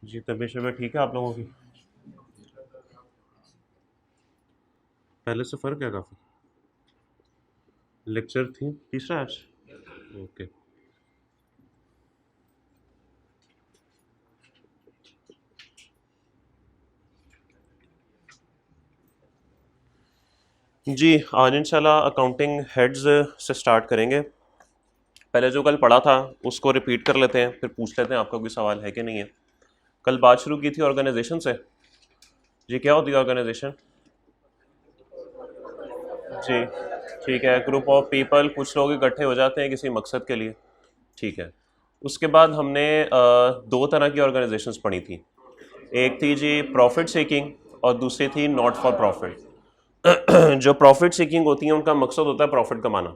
जी तबीयत शबीयत ठीक है आप लोगों की? पहले से फ़र्क है काफ़ी। लेक्चर थी तीसरा आज। ओके। जी आज इंशाल्लाह अकाउंटिंग हेड्स से स्टार्ट करेंगे। पहले जो कल पढ़ा था उसको रिपीट कर लेते हैं, फिर पूछ लेते हैं आपका कोई सवाल है कि नहीं है। कल बात शुरू की थी ऑर्गेनाइजेशन से। जी क्या होती है ऑर्गेनाइजेशन? जी ठीक है, ग्रुप ऑफ पीपल, कुछ लोग इकट्ठे हो जाते हैं किसी मकसद के लिए। ठीक है। उसके बाद हमने दो तरह की ऑर्गेनाइजेशंस पढ़ी थी। एक थी जी प्रॉफिट सीकिंग और दूसरी थी नॉट फॉर प्रॉफिट। जो प्रॉफिट सीकिंग होती हैं उनका मकसद होता है प्रॉफिट कमाना,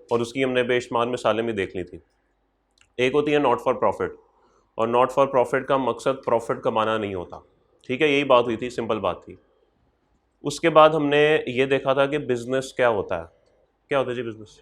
और उसकी हमने बेशुमार मिसालें भी देख ली थी। एक होती है नॉट फॉर प्रॉफिट, और नॉट फॉर प्रॉफिट का मकसद प्रॉफिट कमाना नहीं होता। ठीक है, यही बात हुई थी, सिंपल बात थी। उसके बाद हमने ये देखा था कि बिजनेस क्या होता है। क्या होता है जी बिजनेस?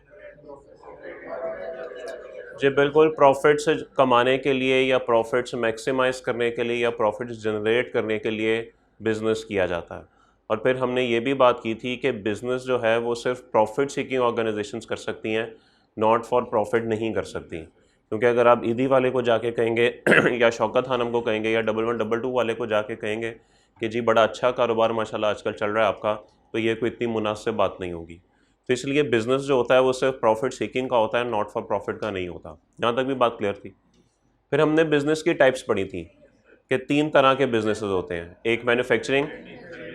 जी बिल्कुल, प्रॉफिट से कमाने के लिए या प्रॉफिट्स मैक्सिमाइज करने के लिए या प्रॉफिट्स जनरेट करने के लिए बिजनेस किया जाता है। और फिर हमने ये भी बात की थी कि बिजनेस जो है वो सिर्फ प्रॉफिट सीकिंग ऑर्गेनाइजेशंस कर सकती हैं, नॉट फॉर प्रॉफिट नहीं कर सकती। क्योंकि अगर आप ईदी वाले को जाके कहेंगे या शौकत खानम को कहेंगे या 1111 वाले को जाके कहेंगे कि जी बड़ा अच्छा कारोबार माशाल्लाह आजकल चल रहा है आपका, तो ये कोई इतनी मुनासिब बात नहीं होगी। तो इसलिए बिजनेस जो होता है वो सिर्फ प्रॉफिट सीकिंग का होता है, नॉट फॉर प्रॉफिट का नहीं होता। यहाँ तक भी बात क्लियर थी। फिर हमने बिजनेस की टाइप्स पढ़ी थी कि तीन तरह के बिजनेसेस होते हैं, एक मैन्युफैक्चरिंग,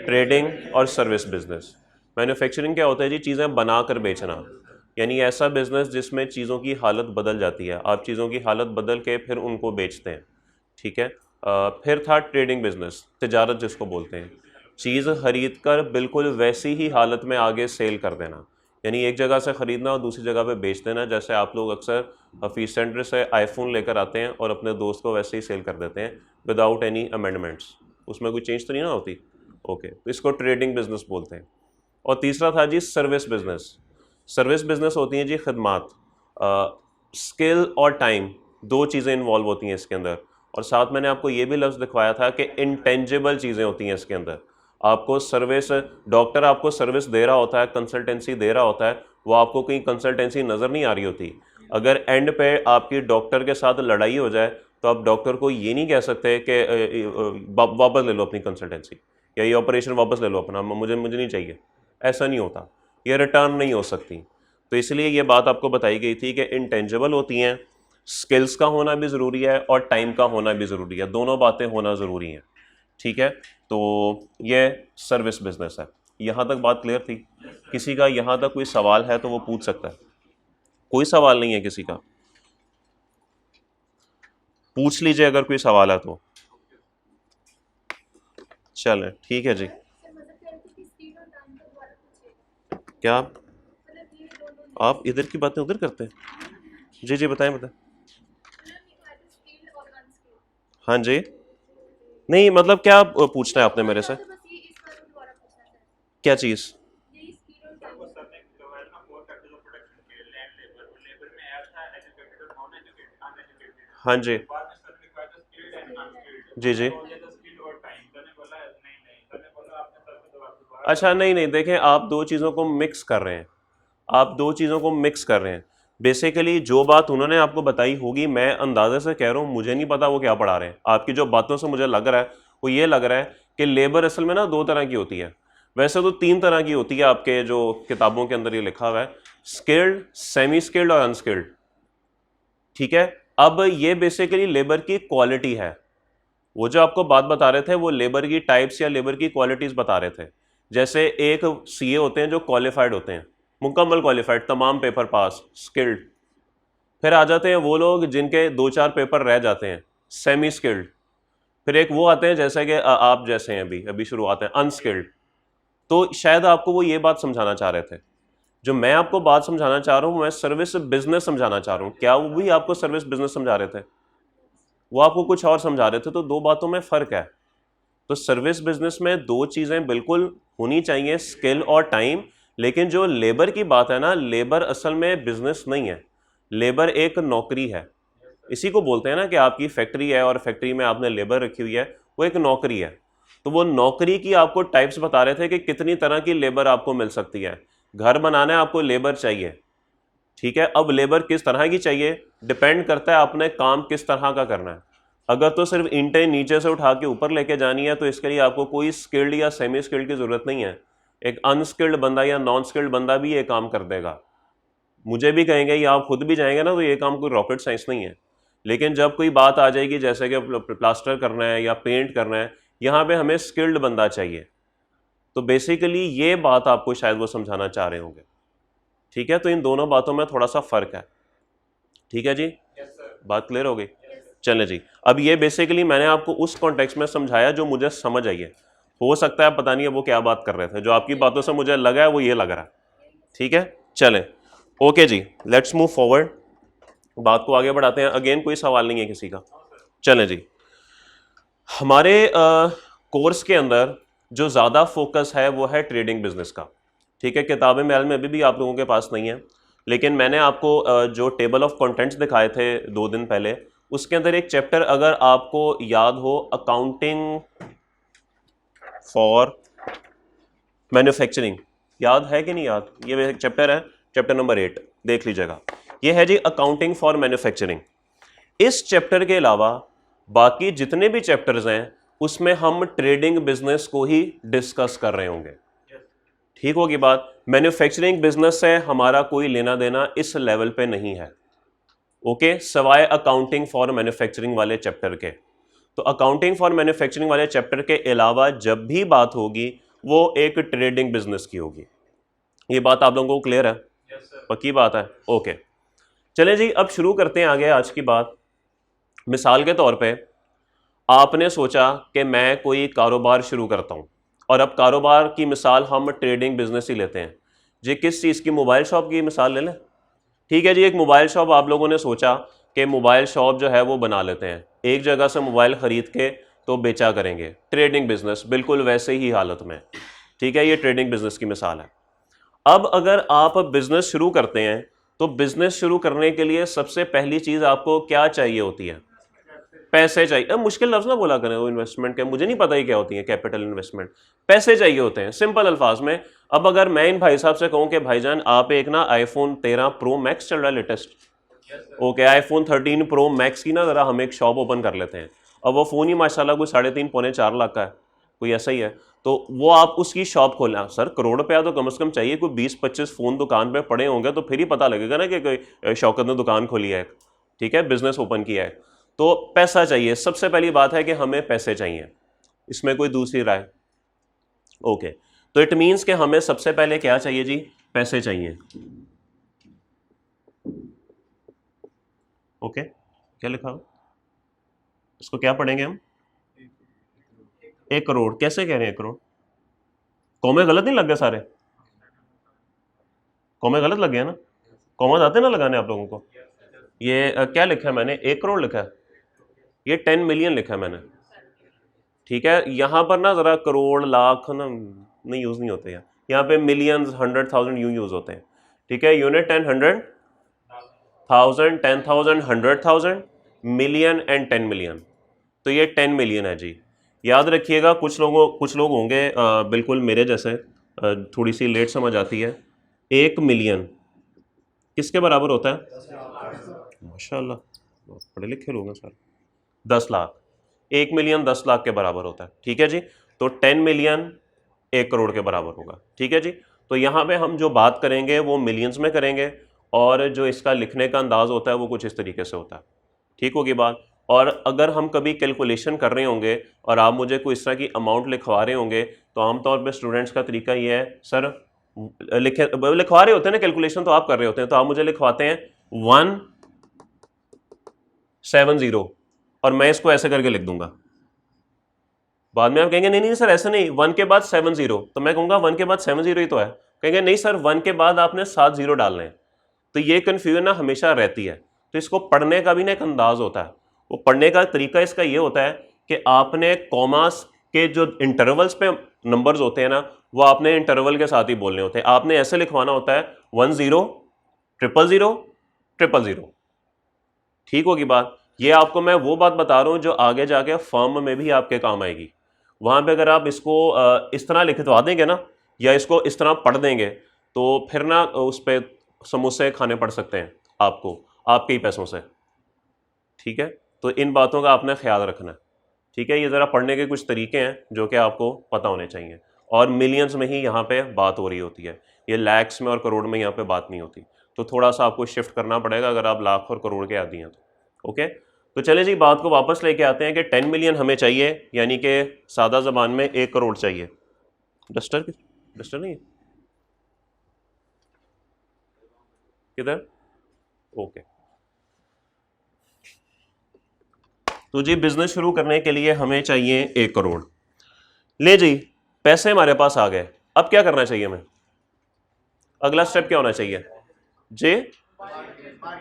ट्रेडिंग और सर्विस बिजनेस। मैन्युफैक्चरिंग क्या होता है जी? चीज़ें बना कर बेचना, यानी ऐसा बिजनेस जिसमें चीज़ों की हालत बदल जाती है, आप चीज़ों की हालत बदल के फिर उनको बेचते हैं। ठीक है। फिर था ट्रेडिंग बिजनेस, तिजारत जिसको बोलते हैं, चीज़ खरीद कर बिल्कुल वैसी ही हालत में आगे सेल कर देना, यानी एक जगह से ख़रीदना और दूसरी जगह पे बेच देना। जैसे आप लोग अक्सर हफीज़ सेंटर से आईफोन लेकर आते हैं और अपने दोस्त को वैसे ही सेल कर देते हैं विदाउट एनी अमेंडमेंट्स, उसमें कोई चेंज तो नहीं ना होती। ओके, तो इसको ट्रेडिंग बिजनेस बोलते हैं। और तीसरा था जी सर्विस बिजनेस। सर्विस बिजनेस होती हैं जी खदमात, स्किल और टाइम, दो चीज़ें इन्वॉल्व होती हैं इसके अंदर। और साथ मैंने आपको ये भी लफ्ज़ दिखवाया था कि इंटेंजिबल चीज़ें होती हैं इसके अंदर। आपको सर्विस, डॉक्टर आपको सर्विस दे रहा होता है, कंसल्टेंसी दे रहा होता है, वो आपको कहीं कंसल्टेंसी नज़र नहीं आ रही होती। अगर एंड पे आपकी डॉक्टर के साथ लड़ाई हो जाए तो आप डॉक्टर को ये नहीं कह सकते कि वापस ले लो अपनी कंसल्टेंसी, या ये ऑपरेशन वापस ले लो अपना, मुझे मुझे नहीं चाहिए। ऐसा नहीं होता, ये रिटर्न नहीं हो सकती। तो इसलिए ये बात आपको बताई गई थी कि इंटेंजिबल होती हैं, स्किल्स का होना भी ज़रूरी है और टाइम का होना भी ज़रूरी है, दोनों बातें होना ज़रूरी हैं। ठीक है, तो ये सर्विस बिजनेस है। यहाँ तक बात क्लियर थी? किसी का यहाँ तक कोई सवाल है तो वो पूछ सकता है। कोई सवाल नहीं है किसी का? पूछ लीजिए अगर कोई सवाल है तो। चलें ठीक है जी। क्या आप इधर की बातें उधर करते हैं? जी जी बताएं बताएं। हाँ जी। नहीं मतलब क्या पूछना है आपने मेरे से? क्या चीज़? हाँ जी। जी जी। अच्छा नहीं नहीं, देखें आप दो चीज़ों को मिक्स कर रहे हैं, आप दो चीज़ों को मिक्स कर रहे हैं। बेसिकली जो बात उन्होंने आपको बताई होगी, मैं अंदाजे से कह रहा हूँ, मुझे नहीं पता वो क्या पढ़ा रहे हैं। आपकी जो बातों से मुझे लग रहा है वो ये लग रहा है कि लेबर असल में ना दो तरह की होती है। वैसे तो तीन तरह की होती है, आपके जो किताबों के अंदर ये लिखा हुआ है, स्किल्ड, सेमी स्किल्ड और अनस्किल्ड। ठीक है। अब ये बेसिकली लेबर की क्वालिटी है। वो जो आपको बात बता रहे थे वो लेबर की टाइप्स या लेबर की क्वालिटीज बता रहे थे। जैसे एक सीए होते हैं जो क्वालिफाइड होते हैं, मुकम्मल क्वालिफाइड, तमाम पेपर पास, स्किल्ड। फिर आ जाते हैं वो लोग जिनके दो चार पेपर रह जाते हैं, सेमी स्किल्ड। फिर एक वो आते हैं जैसे कि आप जैसे हैं, अभी अभी शुरुआत है, अनस्किल्ड। तो शायद आपको वो ये बात समझाना चाह रहे थे। जो मैं आपको बात समझाना चाह रहा हूँ, मैं सर्विस बिजनेस समझाना चाह रहा हूँ। क्या वो भी आपको सर्विस बिजनेस समझा रहे थे? वो आपको कुछ और समझा रहे थे। तो दो बातों में फ़र्क है। तो सर्विस बिजनेस में दो चीज़ें बिल्कुल होनी चाहिए, स्किल और टाइम। लेकिन जो लेबर की बात है ना, लेबर असल में बिजनेस नहीं है, लेबर एक नौकरी है। इसी को बोलते हैं ना कि आपकी फैक्ट्री है और फैक्ट्री में आपने लेबर रखी हुई है, वो एक नौकरी है। तो वो नौकरी की आपको टाइप्स बता रहे थे कि कितनी तरह की लेबर आपको मिल सकती है। घर बनाना है, आपको लेबर चाहिए, ठीक है। अब लेबर किस तरह की चाहिए डिपेंड करता है आपने काम किस तरह का करना है। अगर तो सिर्फ ईंटें नीचे से उठा के ऊपर लेके जानी है तो इसके लिए आपको कोई स्किल्ड या सेमी स्किल्ड की ज़रूरत नहीं है। एक अनस्किल्ड बंदा या नॉन स्किल्ड बंदा भी ये काम कर देगा। मुझे भी कहेंगे या आप खुद भी जाएंगे ना, तो ये काम कोई रॉकेट साइंस नहीं है। लेकिन जब कोई बात आ जाएगी जैसे कि प्लास्टर करना है या पेंट करना है, यहाँ पे हमें स्किल्ड बंदा चाहिए। तो बेसिकली ये बात आपको शायद वो समझाना चाह रहे होंगे, ठीक है। तो इन दोनों बातों में थोड़ा सा फर्क है, ठीक है जी। बात क्लियर हो गई? चलें जी। अब ये बेसिकली मैंने आपको उस कॉन्टेक्स्ट में समझाया जो मुझे समझ आई है। हो सकता है पता नहीं है वो क्या बात कर रहे थे, जो आपकी बातों से मुझे लगा है वो ये लग रहा है, ठीक है। चलें, ओके जी, लेट्स मूव फॉरवर्ड, बात को आगे बढ़ाते हैं। अगेन कोई सवाल नहीं है किसी का? चलें जी। हमारे कोर्स के अंदर जो ज़्यादा फोकस है वो है ट्रेडिंग बिजनेस का, ठीक है। किताबें महल में अभी भी आप लोगों के पास नहीं है, लेकिन मैंने आपको जो टेबल ऑफ कंटेंट्स दिखाए थे 2 दिन पहले, उसके अंदर एक चैप्टर अगर आपको याद हो, अकाउंटिंग फॉर मैन्युफैक्चरिंग, याद है कि नहीं याद? ये एक चैप्टर है, चैप्टर नंबर 8, देख लीजिएगा। ये है जी अकाउंटिंग फॉर मैन्युफैक्चरिंग। इस चैप्टर के अलावा बाकी जितने भी चैप्टर्स हैं उसमें हम ट्रेडिंग बिजनेस को ही डिस्कस कर रहे होंगे, ठीक होगी बात। मैन्युफैक्चरिंग बिजनेस से हमारा कोई लेना देना इस लेवल पे नहीं है, ओके, सवाए अकाउंटिंग फॉर मैन्युफैक्चरिंग वाले चैप्टर के। तो अकाउंटिंग फॉर मैन्युफैक्चरिंग वाले चैप्टर के अलावा जब भी बात होगी वो एक ट्रेडिंग बिजनेस की होगी। ये बात आप लोगों को क्लियर है? पक्की बात है, ओके। चलें जी, अब शुरू करते हैं आगे आज की बात। मिसाल के तौर पे आपने सोचा कि मैं कोई कारोबार शुरू करता हूं, और अब कारोबार की मिसाल हम ट्रेडिंग बिजनेस ही लेते हैं जी। किस चीज़ की? मोबाइल शॉप की मिसाल ले लें, ठीक है जी। एक मोबाइल शॉप आप लोगों ने सोचा कि मोबाइल शॉप जो है वो बना लेते हैं, एक जगह से मोबाइल ख़रीद के तो बेचा करेंगे, ट्रेडिंग बिजनेस बिल्कुल वैसे ही हालत में, ठीक है। ये ट्रेडिंग बिजनेस की मिसाल है। अब अगर आप बिजनेस शुरू करते हैं तो बिजनेस शुरू करने के लिए सबसे पहली चीज़ आपको क्या चाहिए होती है? पैसे चाहिए। अब मुश्किल लफ्ज़ ना बोला करें वो इन्वेस्टमेंट के, मुझे नहीं पता ही क्या होती है कैपिटल इन्वेस्टमेंट। पैसे चाहिए होते हैं सिंपल अल्फाज में। अब अगर मैं इन भाई साहब से कहूँ कि भाईजान आप एक ना आईफोन 13 प्रो मैक्स चल रहा है latest, okay, iPhone 13 pro max की ना ज़रा हम एक शॉप ओपन कर लेते हैं। अब वो फ़ोन ही माशाल्लाह कोई 3.5 पौने 4 लाख का है, कोई ऐसा ही है। तो वो आप उसकी शॉप खोलना, सर करोड़ रुपया तो कम से कम चाहिए, कोई 20-25 फ़ोन दुकान पे पड़े होंगे तो फिर ही पता लगेगा ना कि कोई शौकत ने दुकान खोली है, ठीक है, बिजनेस ओपन किया है। तो पैसा चाहिए, सबसे पहली बात है कि हमें पैसे चाहिए, इसमें कोई दूसरी राय? ओके, तो इट मीन्स कि हमें सबसे पहले क्या चाहिए जी? पैसे चाहिए, ओके। क्या लिखा हो इसको, क्या पढ़ेंगे हम? 1 करोड़। कैसे कह रहे हैं 1 करोड़? कौमे गलत नहीं लग गए सारे? कौमे गलत लग गए ना? कौमा आते ना लगाने आप लोगों को? ये क्या लिखा है मैंने? 1 करोड़ लिखा है, ये 10 मिलियन लिखा है मैंने, ठीक है। यहाँ पर ना ज़रा करोड़ लाख ना नहीं यूज़ नहीं होते हैं, यहाँ पे मिलियंस 100,000 यूँ यूज़ होते हैं, ठीक है। यूनिट 10 100,000 10,000 100,000 मिलियन एंड 10 मिलियन, तो ये 10 मिलियन है जी। याद रखिएगा, कुछ लोग होंगे बिल्कुल मेरे जैसे, थोड़ी सी लेट समझ आती है। 1 मिलियन किसके बराबर होता है? माशाल्लाह बहुत पढ़े लिखे लोग हैं सर। 10 लाख, 1 मिलियन 10 लाख के बराबर होता है, ठीक है जी। तो 10 मिलियन 1 करोड़ के बराबर होगा, ठीक है जी। तो यहाँ पे हम जो बात करेंगे वो मिलियंस में करेंगे, और जो इसका लिखने का अंदाज़ होता है वो कुछ इस तरीके से होता है, ठीक होगी बात। और अगर हम कभी कैलकुलेशन कर रहे होंगे और आप मुझे कोई इस तरह की अमाउंट लिखवा रहे होंगे, तो आमतौर पर स्टूडेंट्स का तरीका ये है, सर लिखवा रहे होते हैं ना, कैलकुलेशन तो आप कर रहे होते हैं, तो आप मुझे लिखवाते हैं 170 और मैं इसको ऐसे करके लिख दूंगा। बाद में आप कहेंगे नहीं नहीं सर ऐसा नहीं, 1 के बाद 70, तो मैं कहूँगा 1 के बाद 70 ही तो है। कहेंगे नहीं सर 1 के बाद आपने 7 0 डालने हैं। तो ये कन्फ्यूजन ना हमेशा रहती है। तो इसको पढ़ने का भी ना एक अंदाज होता है, वो पढ़ने का तरीका इसका ये होता है कि आपने कॉमास के जो इंटरवल्स पे नंबर्स होते हैं ना, वो आपने इंटरवल के साथ ही बोलने होते हैं। आपने ऐसे लिखवाना होता है 10 0 0 0 0 0, ठीक होगी बात। ये आपको मैं वो बात बता रहा हूँ जो आगे जाके फर्म में भी आपके काम आएगी। वहाँ पे अगर आप इसको इस तरह लिखवा देंगे ना, या इसको इस तरह पढ़ देंगे, तो फिर ना उस पर समोसे खाने पड़ सकते हैं आपको, आपके ही पैसों से। ठीक है, तो इन बातों का आपने ख्याल रखना है। ठीक है, ये ज़रा पढ़ने के कुछ तरीके हैं जो कि आपको पता होने चाहिए, और मिलियंस में ही यहाँ पे बात हो रही होती है, ये लैक्स में और करोड़ में यहाँ पे बात नहीं होती। तो थोड़ा सा आपको शिफ्ट करना पड़ेगा अगर आप लाख और करोड़ के आदी हैं तो। ओके, तो चले जी बात को वापस लेके आते हैं कि 10 मिलियन हमें चाहिए, यानी कि सादा ज़बान में 1 करोड़ चाहिए। डस्टर डस्टर नहीं है किधर? ओके, तो जी बिजनेस शुरू करने के लिए हमें चाहिए 1 करोड़। ले जी, पैसे हमारे पास आ गए, अब क्या करना चाहिए हमें? अगला स्टेप क्या होना चाहिए जी?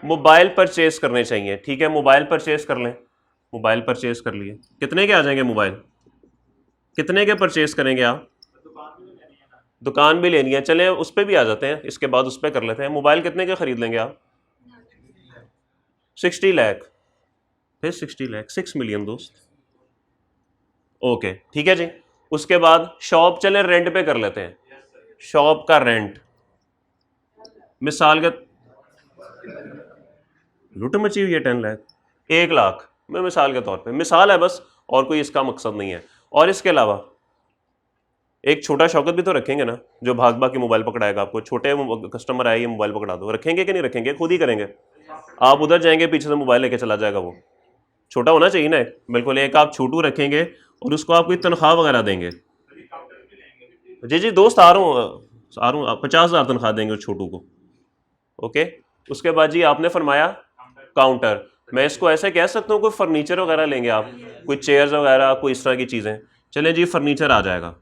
मोबाइल परचेज करने चाहिए। ठीक है, मोबाइल परचेज कर लें। मोबाइल परचेज कर लिए, कितने के आ जाएंगे मोबाइल? कितने के परचेज करेंगे आप? दुकान भी लेनी है, चले उस पर भी आ जाते हैं, इसके बाद उस पर कर लेते हैं। मोबाइल कितने के खरीद लेंगे आप? 60 लाख। फिर 60 लाख, 6 मिलियन दोस्त। ओके ठीक है जी, उसके बाद शॉप चले रेंट पे कर लेते हैं। शॉप का रेंट मिसाल का, लूट मची हुई है 10 लाख, 1 लाख में मिसाल के तौर पे, मिसाल है बस, और कोई इसका मकसद नहीं है। और इसके अलावा एक छोटा शौकत भी तो रखेंगे ना, जो भाग भाग के मोबाइल पकड़ाएगा आपको। छोटे कस्टमर आए, ये मोबाइल पकड़ा दो, रखेंगे कि नहीं रखेंगे? खुद ही करेंगे। आप उधर जाएंगे, पीछे से मोबाइल लेके चला जाएगा। वो छोटा होना चाहिए ना, बिल्कुल। एक आप छोटू रखेंगे और उसको आप कोई तनख्वाह वगैरह देंगे। जी जी दोस्त, आ रहा हूँ 50,000 तनख्वाह देंगे उस छोटू को। ओके, उसके बाद जी आपने फरमाया काउंटर। मैं इसको ऐसे कह सकता हूँ कोई फर्नीचर वगैरह लेंगे आप, कोई चेयर्स वगैरह, कोई इस तरह की चीज़ें। चलें जी, फर्नीचर आ जाएगा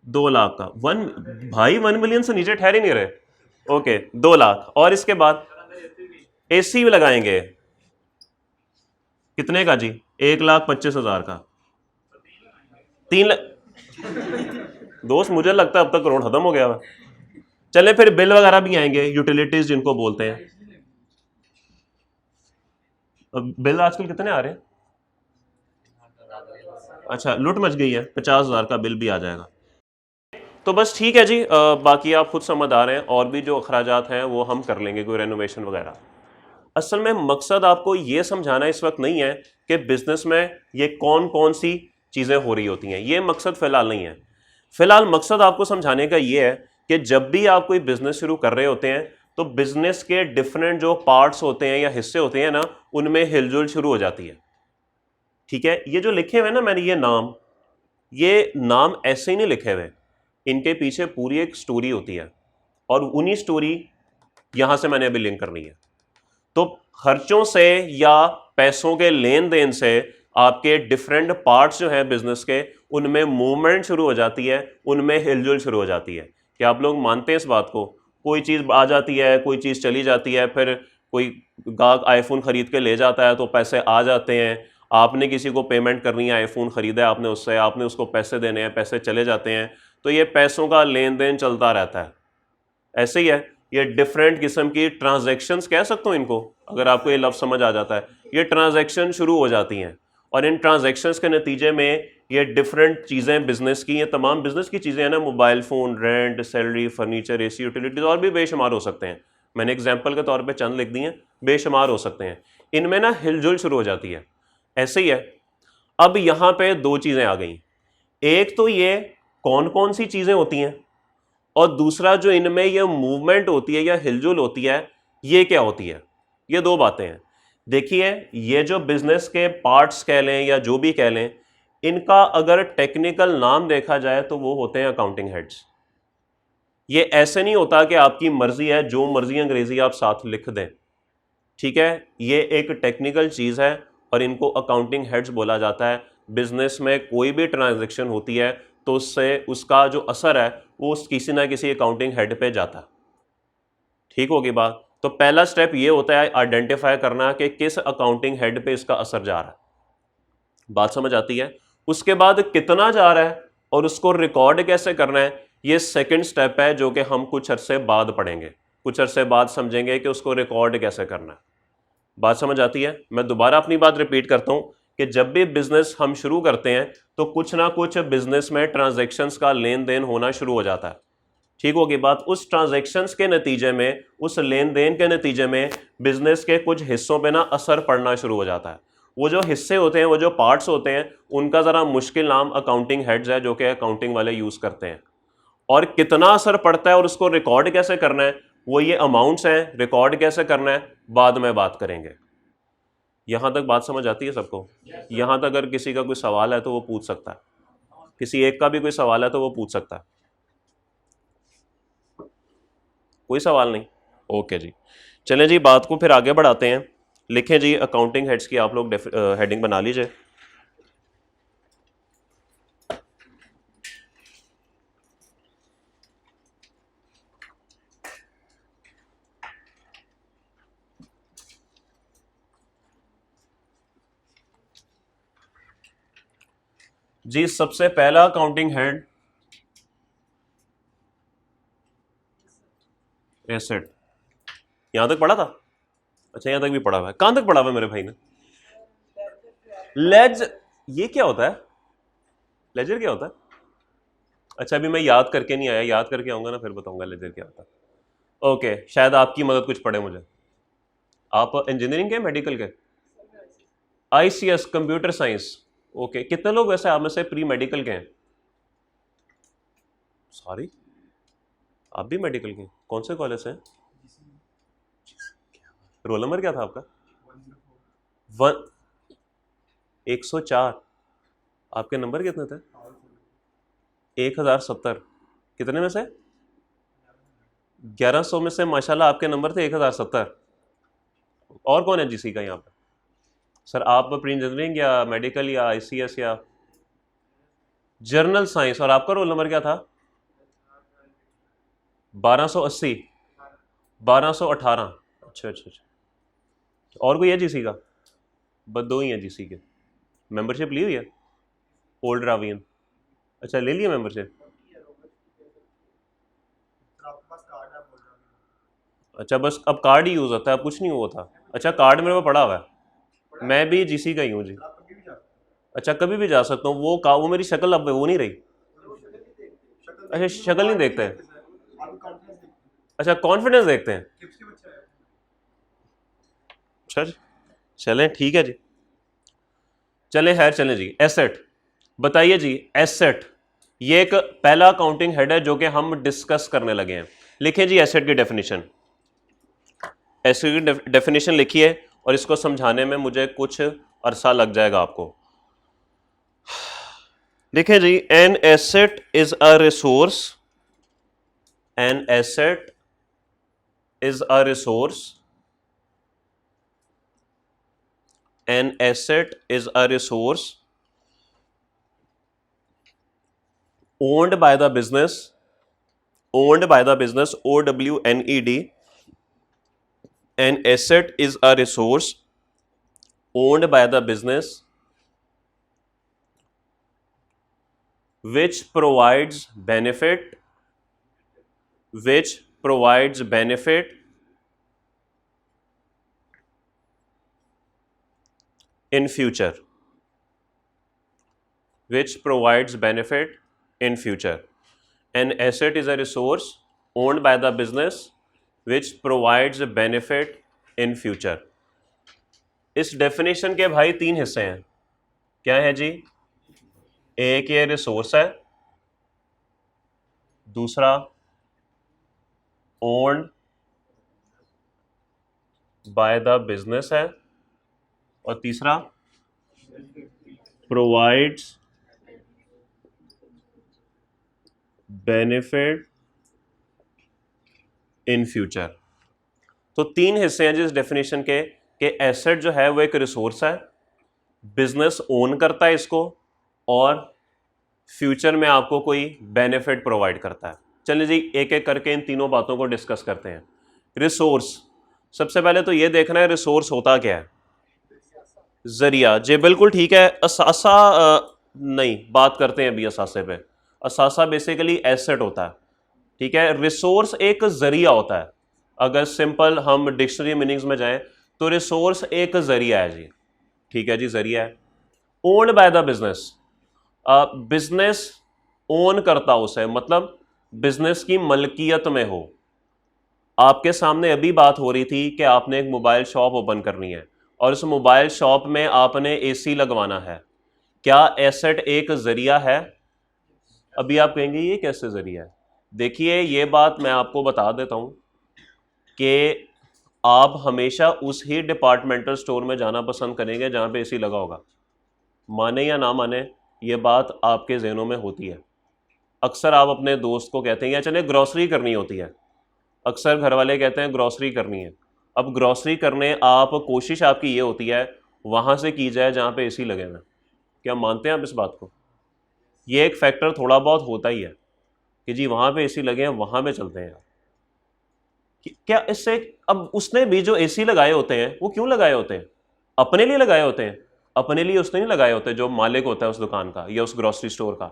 2 लाख का। भाई 1 मिलियन से नीचे ठहर ही नहीं रहे। ओके, 2 लाख। और इसके बाद एसी भी लगाएंगे, कितने का जी? 1,25,000 का। 3 लाख दोस्त, मुझे लगता है अब तक करोड़ खत्म हो गया है। चले फिर बिल वगैरह भी आएंगे, यूटिलिटीज जिनको बोलते हैं। बिल आजकल कितने आ रहे हैं? अच्छा, लूट मच गई है, 50,000 का बिल भी आ जाएगा। तो बस ठीक है जी, बाकी आप खुद समझदार हैं, और भी जो अखराजात हैं वो हम कर लेंगे, कोई रेनोवेशन वगैरह। असल में मकसद आपको ये समझाना इस वक्त नहीं है कि बिजनेस में ये कौन कौन सी चीज़ें हो रही होती हैं, ये मकसद फ़िलहाल नहीं है। फ़िलहाल मकसद आपको समझाने का ये है कि जब भी आप कोई बिज़नेस शुरू कर रहे होते हैं, तो बिज़नेस के डिफरेंट जो पार्ट्स होते हैं या हिस्से होते हैं ना, उनमें हिलजुल शुरू हो जाती है। ठीक है, ये जो लिखे हुए हैं ना मैंने, ये नाम ऐसे ही नहीं लिखे हुए, इनके पीछे पूरी एक स्टोरी होती है, और उन्हीं स्टोरी यहाँ से मैंने अभी लिंक करनी है। तो खर्चों से या पैसों के लेन देन से आपके डिफरेंट पार्ट्स जो हैं बिजनेस के, उनमें मूवमेंट शुरू हो जाती है, उनमें हिलजुल शुरू हो जाती है। क्या आप लोग मानते हैं इस बात को? कोई चीज़ आ जाती है, कोई चीज़ चली जाती है, फिर कोई गाहक आईफोन ख़रीद के ले जाता है तो पैसे आ जाते हैं। आपने किसी को पेमेंट करनी है, आईफोन ख़रीदा है आपने उससे, आपने उसको पैसे देने हैं, पैसे चले जाते हैं। तो ये पैसों का लेन देन चलता रहता है। ऐसे ही है, ये डिफरेंट किस्म की ट्रांजैक्शंस कह सकता हूँ इनको, अगर आपको ये लफ्ज़ समझ आ जाता है। ये ट्रांजैक्शन शुरू हो जाती हैं, और इन ट्रांजैक्शंस के नतीजे में ये डिफरेंट चीज़ें बिजनेस की, ये तमाम बिजनेस की चीज़ें हैं ना, mobile phone, rent, salary, furniture, AC, utilities, और भी बेशुमार हो सकते हैं। मैंने एग्जाम्पल के तौर पे चंद लिख दिए हैं, बेशुमार हो सकते हैं। इनमें ना हिलजुल शुरू हो जाती है। ऐसे ही है, अब यहाँ पे 2 चीज़ें आ गई। एक तो ये कौन कौन सी चीज़ें होती हैं, और दूसरा जो इनमें ये मूवमेंट होती है या हिलजुल होती है, ये क्या होती है। ये 2 बातें हैं। देखिए, ये जो बिजनेस के पार्ट्स कह लें या जो भी कह लें, इनका अगर टेक्निकल नाम देखा जाए तो वो होते हैं अकाउंटिंग हेड्स। ये ऐसे नहीं होता कि आपकी मर्जी है, जो मर्जी अंग्रेजी आप साथ लिख दें। ठीक है, ये एक टेक्निकल चीज़ है, और इनको अकाउंटिंग हेड्स बोला जाता है। बिजनेस में कोई भी ट्रांजैक्शन होती है तो उससे उसका जो असर है वो किसी ना किसी अकाउंटिंग हेड पे जाता है। ठीक होगी बात? तो पहला स्टेप ये होता है आइडेंटिफाई करना कि किस अकाउंटिंग हेड पे इसका असर जा रहा है। बात समझ आती है? उसके बाद कितना जा रहा है और उसको रिकॉर्ड कैसे करना है, ये सेकंड स्टेप है, जो कि हम कुछ अरसे बाद पढ़ेंगे, कुछ अरसे बाद समझेंगे कि उसको रिकॉर्ड कैसे करना है। बात समझ आती है? मैं दोबारा अपनी बात रिपीट करता हूं कि जब भी बिजनेस हम शुरू करते हैं तो कुछ ना कुछ बिजनेस में ट्रांजैक्शंस का लेन देन होना शुरू हो जाता है। ठीक होगी बात? उस ट्रांजैक्शंस के नतीजे में, उस लेन देन के नतीजे में बिजनेस के कुछ हिस्सों पे ना असर पड़ना शुरू हो जाता है। वो जो हिस्से होते हैं, वो जो पार्ट्स होते हैं, उनका ज़रा मुश्किल नाम अकाउंटिंग हेड्स है, जो कि अकाउंटिंग वाले यूज़ करते हैं। और कितना असर पड़ता है और उसको रिकॉर्ड कैसे करना है, वो ये अमाउंट्स हैं, रिकॉर्ड कैसे करना है बाद में बात करेंगे। यहां तक बात समझ आती है सबको? यहां तक अगर किसी का कोई सवाल है तो वो पूछ सकता है, किसी एक का भी कोई सवाल है तो वो पूछ सकता है। कोई सवाल नहीं? ओके जी, चलें जी, बात को फिर आगे बढ़ाते हैं। लिखें जी, अकाउंटिंग हेड्स की आप लोग हेडिंग बना लीजिए। जी, सबसे पहला अकाउंटिंग हेड एसेट। यहां तक पढ़ा था? अच्छा, यहां तक भी पढ़ा हुआ है। कहां तक पढ़ा हुआ है मेरे भाई ने? लेज, ये क्या होता है? लेजर क्या होता है? अच्छा, अभी मैं याद करके नहीं आया, याद करके आऊंगा ना फिर बताऊंगा लेजर क्या होता है। ओके, शायद आपकी मदद कुछ पड़े मुझे। आप इंजीनियरिंग के, मेडिकल के? ICS, computer science. ओके, कितने लोग वैसे आप में से प्री मेडिकल के हैं? सॉरी, आप भी मेडिकल के? कौन से कॉलेज से हैं? रोल नंबर क्या था आपका? 104। आपके नंबर कितने थे? 1070। कितने में से? 1100 में से माशाल्लाह आपके नंबर थे 1070। और कौन है जीसी का यहाँ पर? सर आप प्री इंजीनियरिंग या मेडिकल या आईसीएस या जर्नल साइंस, और आपका रोल नंबर क्या था? 1280, 1218। अच्छा अच्छा अच्छा। और कोई है जीसी का? बस दो ही हैं जीसी के। मेंबरशिप ली हुई है ओल्ड रावियन? अच्छा, ले लिया मेंबरशिप? अच्छा, बस अब कार्ड ही यूज होता है, अब कुछ नहीं हुआ था? अच्छा, कार्ड मेरे को पड़ा हुआ है। मैं भी जीसी का ही हूँ जी। अच्छा, कभी भी जा सकता हूँ? वो मेरी शक्ल अब वो नहीं रही। अच्छा, शक्ल नहीं देखते हैं? अच्छा, कॉन्फिडेंस देखते हैं। अच्छा जी, चलें ठीक है जी। चलें खैर, चलें जी। एसेट बताइए जी। एसेट ये एक पहला अकाउंटिंग हेड है जो कि हम डिस्कस करने लगे हैं। लिखें जी एसेट की डेफिनेशन। एसेट की डेफिनेशन लिखिए, और इसको समझाने में मुझे कुछ अरसा लग जाएगा आपको। लिखें जी, an asset is a resource, an asset is a resource, an asset is a resource owned by the business, owned by the business, OWNED. An asset is a resource owned by the business which provides benefit, which provides benefit in future, which provides benefit in future. An asset is a resource owned by the business which provides benefit in future. इस definition के भाई तीन हिस्से हैं। क्या है जी? एक ये रिसोर्स है, दूसरा ओन्ड बाय द बिजनेस है, और तीसरा प्रोवाइड्स बेनिफिट इन फ्यूचर। तो तीन हिस्से हैं जिस डेफिनेशन के एसेट जो है वो एक रिसोर्स है, बिजनेस ओन करता है इसको, और फ्यूचर में आपको कोई बेनिफिट प्रोवाइड करता है। चलिए जी, एक एक करके इन तीनों बातों को डिस्कस करते हैं। रिसोर्स, सबसे पहले तो ये देखना है रिसोर्स होता क्या है। जरिया, जी बिल्कुल ठीक है। असासा नहीं, बात करते हैं अभी असासे पे। असासा बेसिकली एसेट होता है, ठीक है। रिसोर्स एक जरिया होता है। अगर सिंपल हम डिक्शनरी मीनिंग्स में जाएं तो रिसोर्स एक जरिया है जी, ठीक है जी, जरिया है। Owned by the business, business own करता उसे, मतलब बिजनेस की मलकियत में हो। आपके सामने अभी बात हो रही थी कि आपने एक मोबाइल शॉप ओपन करनी है और उस मोबाइल शॉप में आपने एसी लगवाना है। क्या एसेट एक जरिया है? अभी आप कहेंगे ये कैसे जरिया है? देखिए, ये बात मैं आपको बता देता हूं कि आप हमेशा उस ही डिपार्टमेंटल स्टोर में जाना पसंद करेंगे जहां पे एसी लगा होगा। माने या ना माने, ये बात आपके जहनों में होती है। अक्सर आप अपने दोस्त को कहते हैं या चले ग्रॉसरी करनी होती है, अक्सर घर वाले कहते हैं ग्रॉसरी करनी है। अब ग्रॉसरी करने आप, कोशिश आपकी ये होती है वहाँ से की जाए जहाँ पे एसी लगे हुए हैं। क्या मानते हैं आप इस बात को? ये एक फैक्टर थोड़ा बहुत होता ही है कि जी वहाँ पे एसी लगे हैं, वहाँ पे चलते हैं यार। क्या इससे, अब उसने भी जो एसी लगाए होते हैं वो क्यों लगाए होते हैं? अपने लिए लगाए होते हैं? अपने लिए उसने नहीं लगाए होते, जो मालिक होता है उस दुकान का या उस ग्रॉसरी स्टोर का,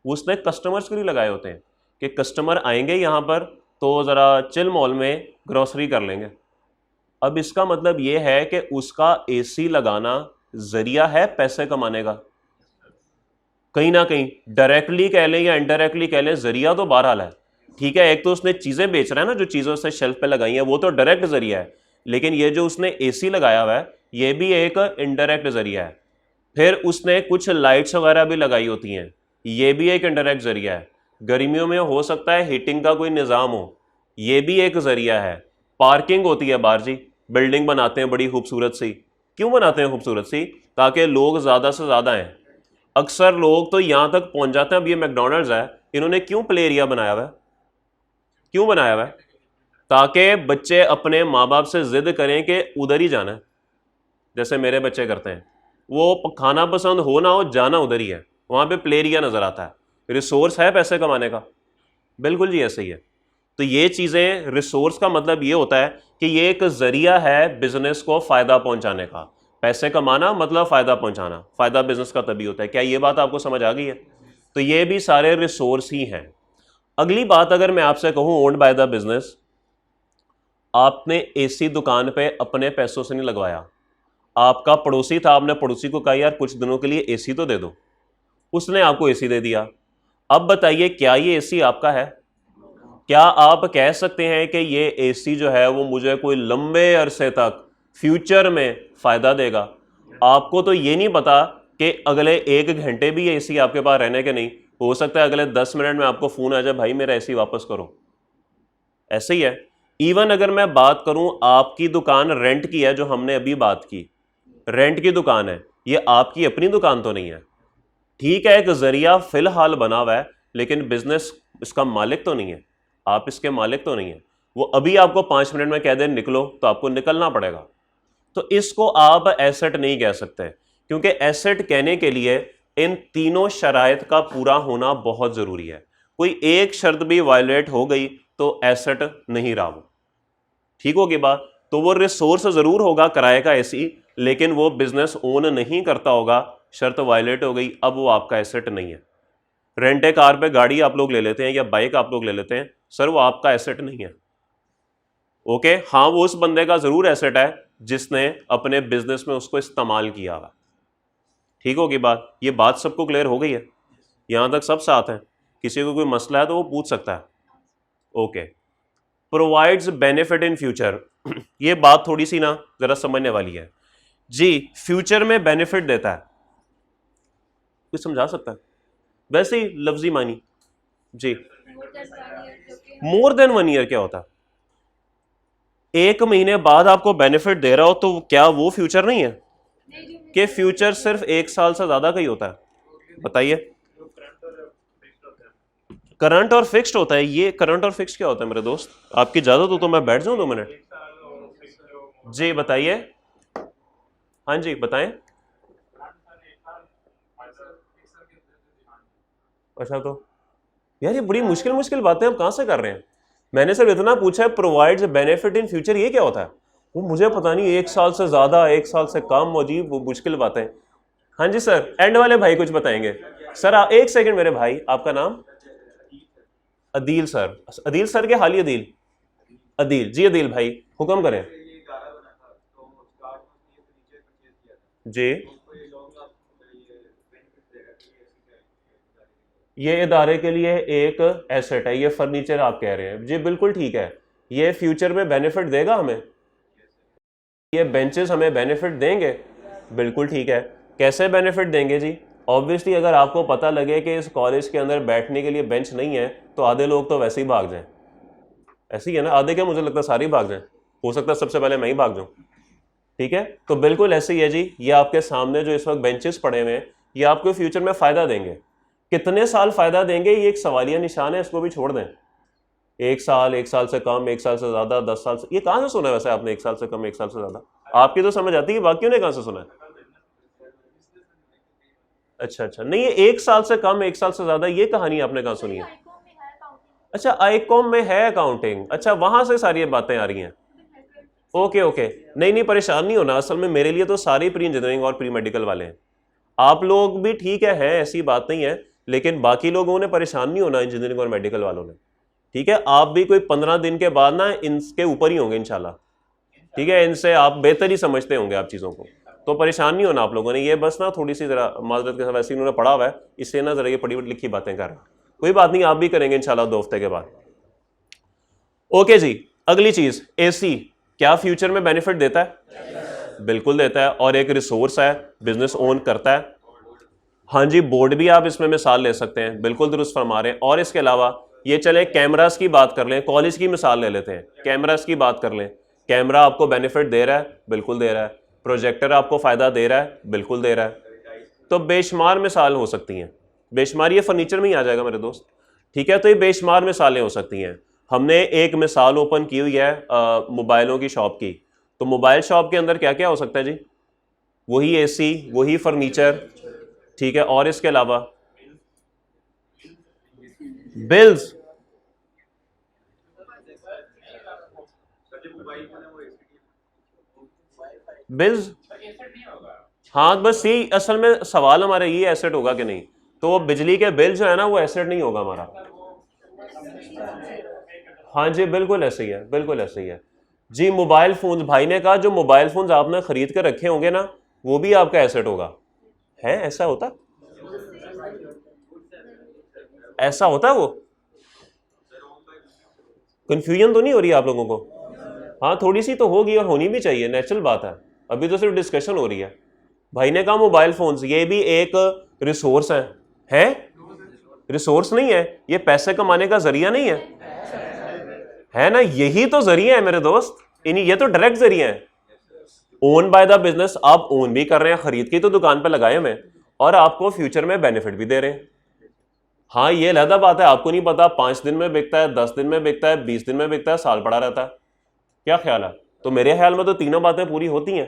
उसने कस्टमर्स के लिए लगाए होते हैं कि कस्टमर आएंगे यहाँ पर तो ज़रा चिल मॉल में ग्रॉसरी कर लेंगे। अब इसका मतलब ये है कि उसका एसी लगाना जरिया है पैसे कमाने का। कहीं ना कहीं डायरेक्टली कह लें या इनडायरेक्टली कह लें, जरिया तो बहरहाल है। ठीक है, एक तो उसने चीज़ें बेच रहा है ना, जो चीज़ें उसने शेल्फ पे लगाई हैं वो तो डायरेक्ट जरिया है, लेकिन ये जो उसने एसी लगाया हुआ है ये भी एक इनडायरेक्ट जरिया है। फिर उसने कुछ लाइट्स वगैरह भी लगाई होती हैं, ये भी एक इनडायरेक्ट जरिया है। गर्मियों में हो सकता है हीटिंग का कोई निज़ाम हो, ये भी एक जरिया है। पार्किंग होती है बाहर जी, बिल्डिंग बनाते हैं बड़ी खूबसूरत सी, क्यों बनाते हैं खूबसूरत सी? ताकि लोग ज़्यादा से ज़्यादा हैं। अक्सर लोग तो यहाँ तक पहुँच जाते हैं, अब ये मैकडोनल्ड्स है, इन्होंने क्यों प्ले एरिया बनाया हुआ है? क्यों बनाया हुआ है? ताकि बच्चे अपने माँ बाप से जिद करें कि उधर ही जाना है, जैसे मेरे बच्चे करते हैं। वो खाना पसंद हो ना हो, जाना उधर ही है, वहाँ पे प्ले एरिया नज़र आता है। रिसोर्स है पैसे कमाने का, बिल्कुल जी ऐसे ही है। तो ये चीज़ें, रिसोर्स का मतलब ये होता है कि ये एक जरिया है बिजनेस को फ़ायदा पहुंचाने का। पैसे कमाना मतलब फ़ायदा पहुंचाना, फ़ायदा बिजनेस का तभी होता है। क्या ये बात आपको समझ आ गई है? तो ये भी सारे रिसोर्स ही हैं। अगली बात अगर मैं आपसे कहूँ, ओन्ड बाय द बिजनेस, आपने एसी दुकान पे अपने पैसों से नहीं लगवाया, आपका पड़ोसी था, आपने पड़ोसी को कहा यार कुछ दिनों के लिए एसी तो दे दो, उसने आपको एसी दे दिया। अब बताइए, क्या ये एसी आपका है? क्या आप कह सकते हैं कि ये एसी जो है वो मुझे कोई लंबे अरसे तक फ्यूचर में फ़ायदा देगा? आपको तो ये नहीं पता कि अगले 1 घंटे भी ये एसी आपके पास रहने के नहीं, हो सकता है अगले 10 मिनट में आपको फ़ोन आ जाए, भाई मेरा एसी वापस करो। ऐसे ही है। इवन अगर मैं बात करूं, आपकी दुकान रेंट की है, जो हमने अभी बात की, रेंट की दुकान है, ये आपकी अपनी दुकान तो नहीं है। ठीक है, एक जरिया फिलहाल बना हुआ है, लेकिन बिजनेस इसका मालिक तो नहीं है, आप इसके मालिक तो नहीं है। वो अभी आपको 5 मिनट में कह दे निकलो तो आपको निकलना पड़ेगा। तो इसको आप एसेट नहीं कह सकते, क्योंकि एसेट कहने के लिए इन तीनों शराइत का पूरा होना बहुत जरूरी है। कोई एक शर्त भी वायलेट हो गई तो एसेट नहीं रहा वो। ठीक होगी बात? तो वो रिसोर्स जरूर होगा किराए का एसी, लेकिन वो बिजनेस ओन नहीं करता होगा, शर्त वायलेट हो गई, अब वो आपका एसेट नहीं है। रेंट ए कार पे गाड़ी आप लोग ले लेते हैं या बाइक आप लोग ले लेते हैं, सर वो आपका एसेट नहीं है। ओके, हाँ वो उस बंदे का जरूर एसेट है जिसने अपने बिजनेस में उसको इस्तेमाल किया हुआ। ठीक होगी बात? ये बात सबको क्लियर हो गई है? यहां तक सब साथ हैं? किसी को कोई मसला है तो वो पूछ सकता है। Okay, provides benefit in future, ये बात थोड़ी सी ना जरा समझने वाली है जी। फ्यूचर में बेनिफिट देता है, कुछ समझा सकता है? वैसे ही लफ्जी मानी जी। मोर देन 1 ईयर क्या होता है? 1 महीने बाद आपको बेनिफिट दे रहा हो तो क्या वो फ्यूचर नहीं है? कि फ्यूचर सिर्फ 1 साल से ज्यादा का ही होता है? बताइए। करंट और फिक्स्ड होता है। ये करंट और फिक्स्ड क्या होता है मेरे दोस्त? आपकी इजाजत हो तो मैं बैठ जाऊं 2 मिनट? जी बताइए। हाँ जी बताएं। अच्छा, तो यार ये बड़ी मुश्किल मुश्किल बातें आप कहां से कर रहे हैं? मैंने सिर्फ इतना पूछा है प्रोवाइड्स बेनिफिट इन फ्यूचर, ये क्या होता है? वो मुझे पता नहीं, 1 साल से ज्यादा, 1 साल से कम, अजीब वो मुश्किल बातें। हाँ जी सर, एंड वाले भाई कुछ बताएंगे। सर एक सेकंड मेरे भाई, आपका नाम? अदील सर। अदील सर के हाली अदील? अदील जी, अदील भाई हुक्म करें। जी, ये इदारे के लिए एक एसेट है, ये फर्नीचर आप कह रहे हैं जी, बिल्कुल ठीक है। ये फ्यूचर में बेनिफिट देगा हमें, ये बेंचेस हमें बेनिफिट देंगे, बिल्कुल ठीक है। कैसे बेनिफिट देंगे जी? ऑब्वियसली अगर आपको पता लगे कि इस कॉलेज के अंदर बैठने के लिए बेंच नहीं है तो आधे लोग तो वैसे ही भाग जाएं। ऐसे ही है ना, आधे क्या, मुझे लगता है सारे ही भाग जाएं, हो सकता है सबसे पहले मैं ही भाग जाऊं। ठीक है, तो बिल्कुल ऐसे ही है जी। ये आपके सामने जो इस वक्त बेंचेस पड़े हुए हैं, ये आपको फ्यूचर में फ़ायदा देंगे। कितने साल फ़ायदा देंगे ये एक सवालिया निशान है, इसको भी छोड़ दें। 1 साल, 1 साल से कम, 1 साल से ज़्यादा, 10 साल से, ये कहाँ से सुना है वैसे आपने 1 साल से कम, 1 साल से ज़्यादा? आपकी तो समझ आती है, बाकियों ने कहाँ से सुना है? अच्छा अच्छा, नहीं ये 1 साल से कम 1 साल से ज़्यादा, ये कहानी आपने कहाँ सुनी है? अच्छा, आईकॉम में है अकाउंटिंग, अच्छा वहां से सारी ये बातें आ रही हैं। ओके ओके, नहीं नहीं परेशान नहीं होना, असल में मेरे लिए तो सारे प्री इंजीनियरिंग और प्री मेडिकल वाले हैं। आप लोग भी ठीक है, हैं, ऐसी बात नहीं है, लेकिन बाकी लोगों ने परेशान नहीं होना, इंजीनियरिंग और मेडिकल वालों ने। ठीक है, आप भी कोई 15 दिन के बाद ना इनके ऊपर ही होंगे इंशाल्लाह। ठीक है, इनसे आप बेहतर ही समझते होंगे आप चीज़ों को, तो परेशान नहीं होना आप लोगों ने। ये बस ना थोड़ी सी ज़रा माजरत के साथ, वैसे इन्होंने पढ़ा हुआ है, इससे ना ज़रा ये पढ़ी लिखी बातें कर रहे हैं। कोई बात नहीं, आप भी करेंगे इंशाल्लाह 2 हफ्ते के बाद। ओके जी, अगली चीज़, एसी क्या फ्यूचर में बेनिफिट देता है? बिल्कुल देता है, और एक रिसोर्स है, बिजनेस ओन करता है। हाँ जी, बोर्ड भी आप इसमें मिसाल ले सकते हैं, बिल्कुल दुरुस्त फरमा रहे हैं। और इसके अलावा ये चले कैमरास की बात कर लें, कॉलेज की मिसाल ले लेते हैं, कैमरास की बात कर लें। कैमरा आपको बेनिफिट दे रहा है, बिल्कुल दे रहा है। प्रोजेक्टर आपको फ़ायदा दे रहा है, बिल्कुल दे रहा है। तो बेशुमार मिसाल हो सकती हैं, बेशुमार, ये फर्नीचर में ही आ जाएगा मेरे दोस्त। ठीक है, तो ये बेशुमार मिसालें हो सकती हैं। हमने एक मिसाल ओपन की हुई है मोबाइलों की शॉप की, तो मोबाइल शॉप के अंदर क्या क्या हो सकता है जी? वही एसी, वही फर्नीचर। ठीक है, और इसके अलावा बिल्स, बिल्स, हाँ बस यही असल में सवाल हमारा ये एसेट होगा कि नहीं, तो वो बिजली के बिल जो है ना वो एसेट नहीं होगा हमारा। हाँ जी, बिल्कुल ऐसे ही है, बिल्कुल ऐसे ही है जी। मोबाइल फोन, भाई ने कहा जो मोबाइल फोन आपने खरीद कर रखे होंगे ना, वो भी आपका एसेट होगा। है ऐसा होता? ऐसा होता है वो? कंफ्यूजन तो नहीं हो रही आप लोगों को? हाँ थोड़ी सी तो होगी, और होनी भी चाहिए, नेचुरल बात है। अभी तो सिर्फ डिस्कशन हो रही है। भाई ने कहा मोबाइल फोन्स ये भी एक रिसोर्स है? रिसोर्स नहीं है, ये पैसे कमाने का जरिया नहीं है ना? यही तो जरिया है मेरे दोस्त, इन्हीं ये तो डायरेक्ट जरिया है। ओन बाय द बिजनेस, आप ओन भी कर रहे हैं, खरीद के तो दुकान पर लगाए हुए, और आपको फ्यूचर में बेनिफिट भी दे रहे हैं। हाँ ये अलग बात है, आपको नहीं पता 5 दिन में बिकता है, 10 दिन में बिकता है, 20 दिन में बिकता है, साल पड़ा रहता है। क्या ख्याल है? तो मेरे ख्याल में तो तीनों बातें पूरी होती हैं।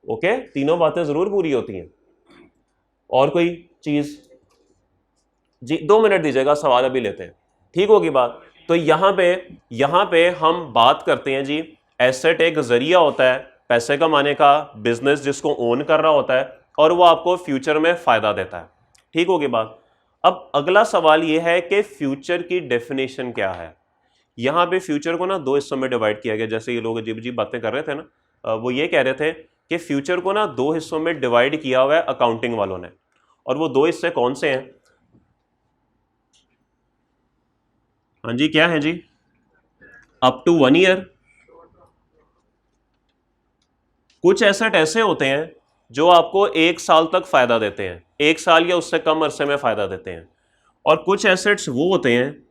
ओके, तीनों बातें जरूर पूरी होती हैं। और कोई चीज जी? 2 मिनट दीजिएगा, सवाल अभी लेते हैं, ठीक होगी बात। तो यहां पे हम बात करते हैं जी, एसेट एक जरिया होता है पैसे कमाने का, बिजनेस जिसको ओन कर रहा होता है, और वो आपको फ्यूचर में फायदा देता है। ठीक होगी बात। अब अगला सवाल ये है कि फ्यूचर की डेफिनेशन क्या है। यहाँ पे फ्यूचर को ना 2 हिस्सों में डिवाइड किया गया, जैसे ये लोग अजीब अजीब बातें कर रहे थे ना, वो ये कह रहे थे कि फ्यूचर को ना 2 हिस्सों में डिवाइड किया हुआ है अकाउंटिंग वालों ने। और वो 2 हिस्से कौन से हैं? हाँ जी, क्या है जी? Up to 1 year. कुछ एसेट ऐसे होते हैं जो आपको 1 साल तक फायदा देते हैं, 1 साल या उससे कम अरसे में फायदा देते हैं। और कुछ एसेट्स वो होते हैं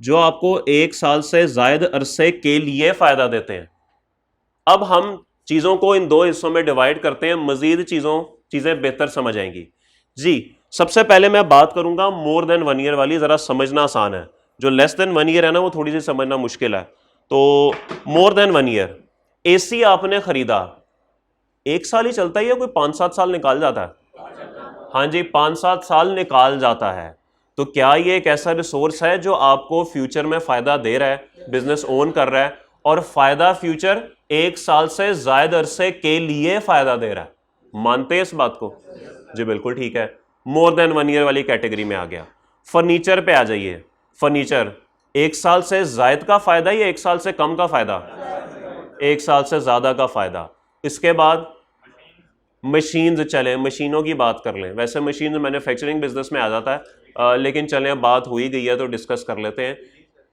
जो आपको 1 साल से ज्यादा अरसे के लिए फायदा देते हैं। अब हम चीजों को इन 2 हिस्सों में डिवाइड करते हैं, मजीद चीजें बेहतर समझ आएंगी जी। सबसे पहले मैं बात करूंगा मोर देन 1 ईयर वाली, जरा समझना आसान है। जो लेस देन 1 ईयर है ना वो थोड़ी सी समझना मुश्किल है। तो मोर देन 1 ईयर, एसी आपने खरीदा, 1 साल ही चलता है या कोई 5-7 साल निकाल जाता है? हाँ जी, 5-7 साल निकाल जाता है। तो क्या ये एक ऐसा रिसोर्स है जो आपको फ्यूचर में फायदा दे रहा है, बिजनेस ओन कर रहा है, और फायदा फ्यूचर 1 साल से ज्यादा अरसे के लिए फायदा दे रहा है? मानते हैं इस बात को? जी बिल्कुल ठीक है, मोर देन 1 ईयर वाली कैटेगरी में आ गया। फर्नीचर पे आ जाइए। फर्नीचर 1 साल से ज्यादा का फायदा या 1 साल से कम का फायदा? 1 साल से ज्यादा का फायदा। इसके बाद मशीन्स चलें, मशीनों की बात कर लें। वैसे मशीन मैन्युफैक्चरिंग बिजनेस में आ जाता है, लेकिन चलें अब बात हो ही गई है तो डिस्कस कर लेते हैं।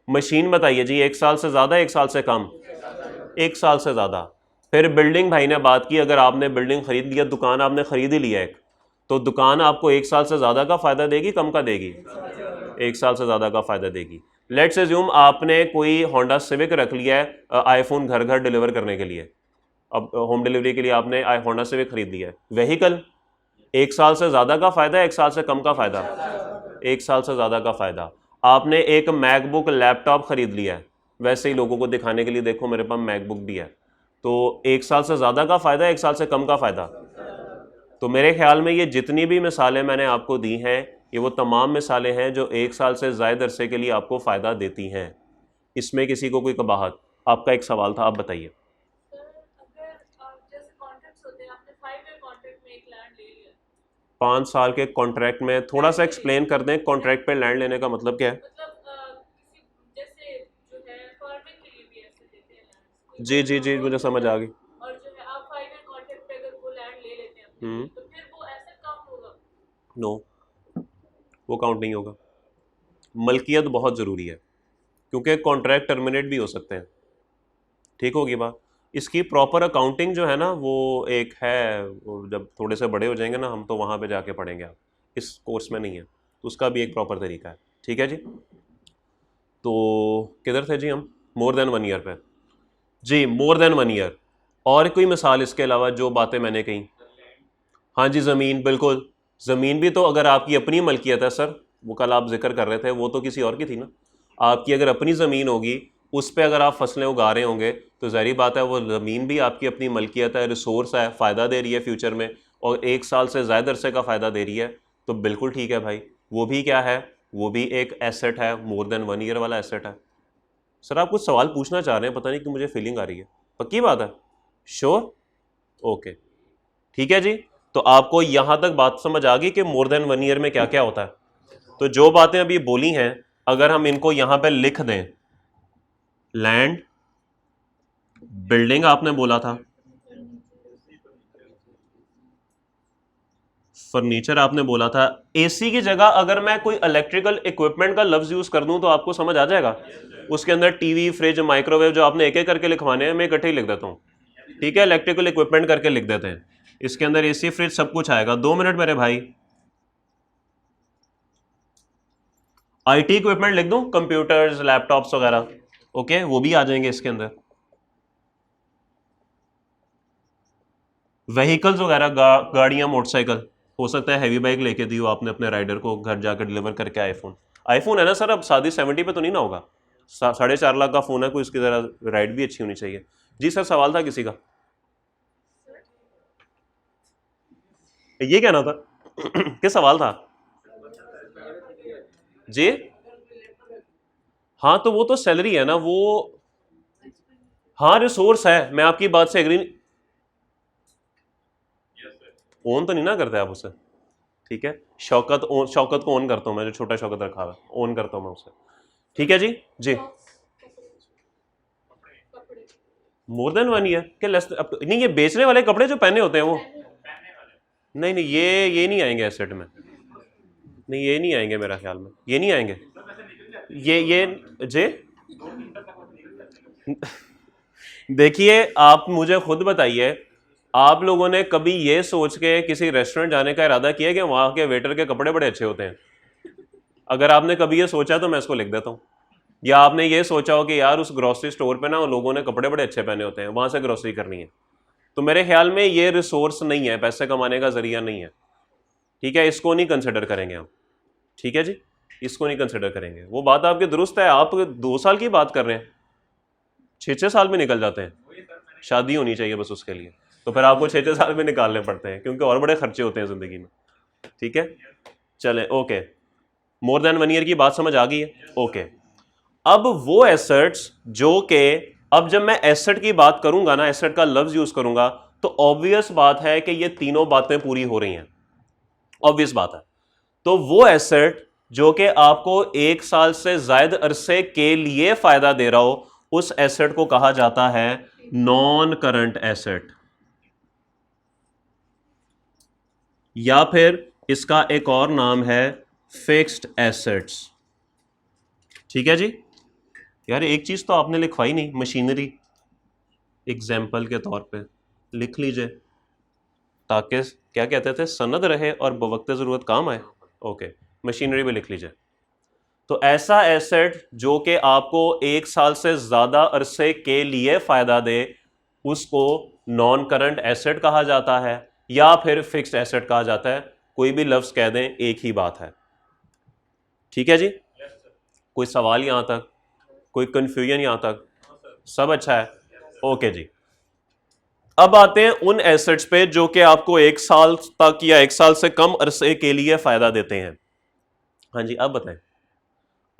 मशीन बताइए जी, 1 साल से ज़्यादा, 1 साल से कम? 1 साल से ज़्यादा। फिर बिल्डिंग भाई ने बात की, अगर आपने बिल्डिंग खरीद लिया, दुकान आपने खरीद ही लिया एक, तो दुकान आपको 1 साल से ज़्यादा का फ़ायदा देगी, कम का देगी? 1 साल से ज़्यादा का फ़ायदा देगी। लेट्स एज्यूम आपने कोई होंडा सिविक रख लिया है आईफोन घर घर डिलीवर करने के लिए। अब होम डिलीवरी के लिए आपने होंडा सिविक खरीद लिया है। व्हीकल 1 साल से ज़्यादा का फ़ायदा, 1 साल से कम का फ़ायदा? 1 साल से ज़्यादा का फ़ायदा। आपने एक मैकबुक लैपटॉप खरीद लिया है, वैसे ही लोगों को दिखाने के लिए, देखो मेरे पास मैकबुक भी है, तो 1 साल से ज़्यादा का फ़ायदा, 1 साल से कम का फ़ायदा? तो मेरे ख्याल में ये जितनी भी मिसालें मैंने आपको दी हैं, ये वो तमाम मिसालें हैं जो 1 साल से ज़्यादा अरसे के लिए आपको फ़ायदा देती हैं। इसमें किसी को कोई कबाहत? आपका एक सवाल था, आप बताइए। अगर जैसे कॉन्ट्रैक्ट्स होते हैं, आपने 5 ईयर कॉन्ट्रैक्ट में एक लैंड ले लिया, 5 साल के कॉन्ट्रैक्ट में, थोड़ा सा एक्सप्लेन कर दें कॉन्ट्रैक्ट पे लैंड लेने का मतलब क्या है? मतलब किसी जैसे जो है फार्मिंग के लिए भी ऐसे देते हैं लैंड, कोई जी जी जी, वो मुझे समझ आ गई। और जो है आप 5 ईयर कॉन्ट्रैक्ट पे अगर वो लैंड ले लेते हैं अपने हम्म। लिए, तो फिर वो ऐसे काम होगा। नो, वो काउंट नहीं होगा। मलकियत बहुत ज़रूरी है, क्योंकि कॉन्ट्रैक्ट टर्मिनेट भी हो सकते हैं। ठीक होगी बात? इसकी प्रॉपर अकाउंटिंग जो है ना, वो एक है, वो जब थोड़े से बड़े हो जाएंगे ना हम, तो वहाँ पे जाके पढ़ेंगे आप, इस कोर्स में नहीं है, तो उसका भी एक प्रॉपर तरीका है। ठीक है जी। तो किधर थे जी हम? मोर देन 1 ईयर पे। जी, मोर देन 1 ईयर। और कोई मिसाल इसके अलावा जो बातें मैंने कही? हाँ जी, ज़मीन, बिल्कुल। ज़मीन भी तो अगर आपकी अपनी मलकियत है सर, वो कल आप जिक्र कर रहे थे, वो तो किसी और की थी ना। आपकी अगर अपनी ज़मीन होगी, उस पर अगर आप फसलें उगा रहे होंगे, तो ज़ाहिर बात है वो ज़मीन भी आपकी अपनी मलकियत है, रिसोर्स है, फ़ायदा दे रही है फ्यूचर में, और 1 साल से ज़्यादा अरसे का फ़ायदा दे रही है, तो बिल्कुल ठीक है भाई। वो भी क्या है? वो भी एक एसेट है, मोर देन 1 ईयर वाला एसेट है। सर आप कुछ सवाल पूछना चाह रहे हैं, पता नहीं कि मुझे फीलिंग आ रही है। पक्की बात है? श्योर? ओके, ठीक है जी। तो आपको यहां तक बात समझ आ गई कि मोर देन 1 ईयर में क्या क्या होता है? तो जो बातें अभी बोली हैं, अगर हम इनको यहां पे लिख दें, लैंड, बिल्डिंग आपने बोला था, फर्नीचर आपने बोला था, एसी की जगह अगर मैं कोई इलेक्ट्रिकल इक्विपमेंट का लफ्ज यूज कर दूं तो आपको समझ आ जाएगा? उसके अंदर टीवी, फ्रिज, माइक्रोवेव, जो आपने एक एक करके लिखवाने हैं, मैं इकट्ठे ही लिख देता हूं। ठीक है, इलेक्ट्रिकल इक्विपमेंट करके लिख देते हैं। इसके अंदर एसी, फ्रिज, सब कुछ आएगा। 2 मिनट मेरे भाई। आईटी इक्विपमेंट लिख दूं, कंप्यूटर्स, लैपटॉप्स वगैरह? ओके, वो भी आ जाएंगे इसके अंदर। व्हीकल्स वगैरह, गाड़ियां, मोटरसाइकिल, हो सकता है हैवी बाइक लेके दी हो आपने अपने राइडर को, घर जाकर डिलीवर करके आईफोन। आईफोन है ना सर, अब शादी 70 पे तो नहीं ना होगा। 4.5 लाख का फ़ोन है, कोई इसकी ज़रा राइड भी अच्छी होनी चाहिए। जी सर, सवाल था किसी का? ये कहना था क्या सवाल था? जी, हाँ तो वो तो सैलरी है ना वो। हाँ, रिसोर्स है, मैं आपकी बात से एग्री। ओन तो नहीं ना करते आप उसे? ठीक है, शौकत को ओन करता हूँ मैं, जो छोटा शौकत रखा हुआ है, ओन करता हूँ मैं उसे। ठीक है जी। जी, कपड़े मोर देन 1 ईयर क्या लेस नहीं, ये बेचने वाले कपड़े जो पहने होते हैं वो? नहीं नहीं, ये नहीं आएंगे एसेट में। नहीं, ये नहीं आएंगे, मेरा ख्याल में ये नहीं आएंगे। ये जे देखिए, आप मुझे खुद बताइए, आप लोगों ने कभी ये सोच के किसी रेस्टोरेंट जाने का इरादा किया कि वहां के वेटर के कपड़े बड़े अच्छे होते हैं? अगर आपने कभी ये सोचा तो मैं इसको लिख देता हूँ। या आपने ये सोचा हो कि यार उस ग्रोसरी स्टोर पे ना उन लोगों ने कपड़े बड़े अच्छे पहने होते हैं, वहां से ग्रोसरी करनी है? तो मेरे ख्याल में ये रिसोर्स नहीं है, पैसे कमाने का जरिया नहीं है। ठीक है, इसको नहीं कंसिडर करेंगे हम। ठीक है जी, इसको नहीं कंसिडर करेंगे। वो बात आपकी दुरुस्त है, आप 2 साल की बात कर रहे हैं, 6-6 साल में निकल जाते हैं। शादी होनी चाहिए बस उसके लिए, तो फिर आपको 6-6 साल में निकालने पड़ते हैं, क्योंकि और बड़े खर्चे होते हैं ज़िंदगी में। ठीक है, चले, ओके। मोर देन 1 ईयर की बात समझ आ गई है? ओके। अब वो एसेट्स जो कि, अब जब मैं एसेट की बात करूंगा ना, एसेट का लफ्ज यूज करूंगा, तो ऑब्वियस बात है कि ये तीनों बातें पूरी हो रही हैं। ऑब्वियस बात है। तो वो एसेट जो कि आपको 1 साल से ज्यादा अरसे के लिए फायदा दे रहा हो, उस एसेट को कहा जाता है नॉन करंट एसेट। या फिर इसका एक और नाम है फिक्स्ड एसेट्स। ठीक है जी। यार एक चीज़ तो आपने लिखवाई नहीं, मशीनरी, एग्जाम्पल के तौर पे लिख लीजिए ताकि क्या कहते थे, सनद रहे और बवक्त ज़रूरत काम आए। ओके, मशीनरी भी लिख लीजिए। तो ऐसा एसेट जो कि आपको 1 साल से ज़्यादा अरसे के लिए फ़ायदा दे उसको नॉन करंट एसेट कहा जाता है या फिर फिक्स्ड एसेट कहा जाता है। कोई भी लफ्ज़ कह दें एक ही बात है। ठीक है जी। कोई सवाल यहाँ तक, कोई कन्फ्यूजन यहाँ तक? सब अच्छा है। ओके जी। अब आते हैं उन एसेट्स पे जो कि आपको 1 साल तक या 1 साल से कम अरसे के लिए फायदा देते हैं। हाँ जी, अब बताएं।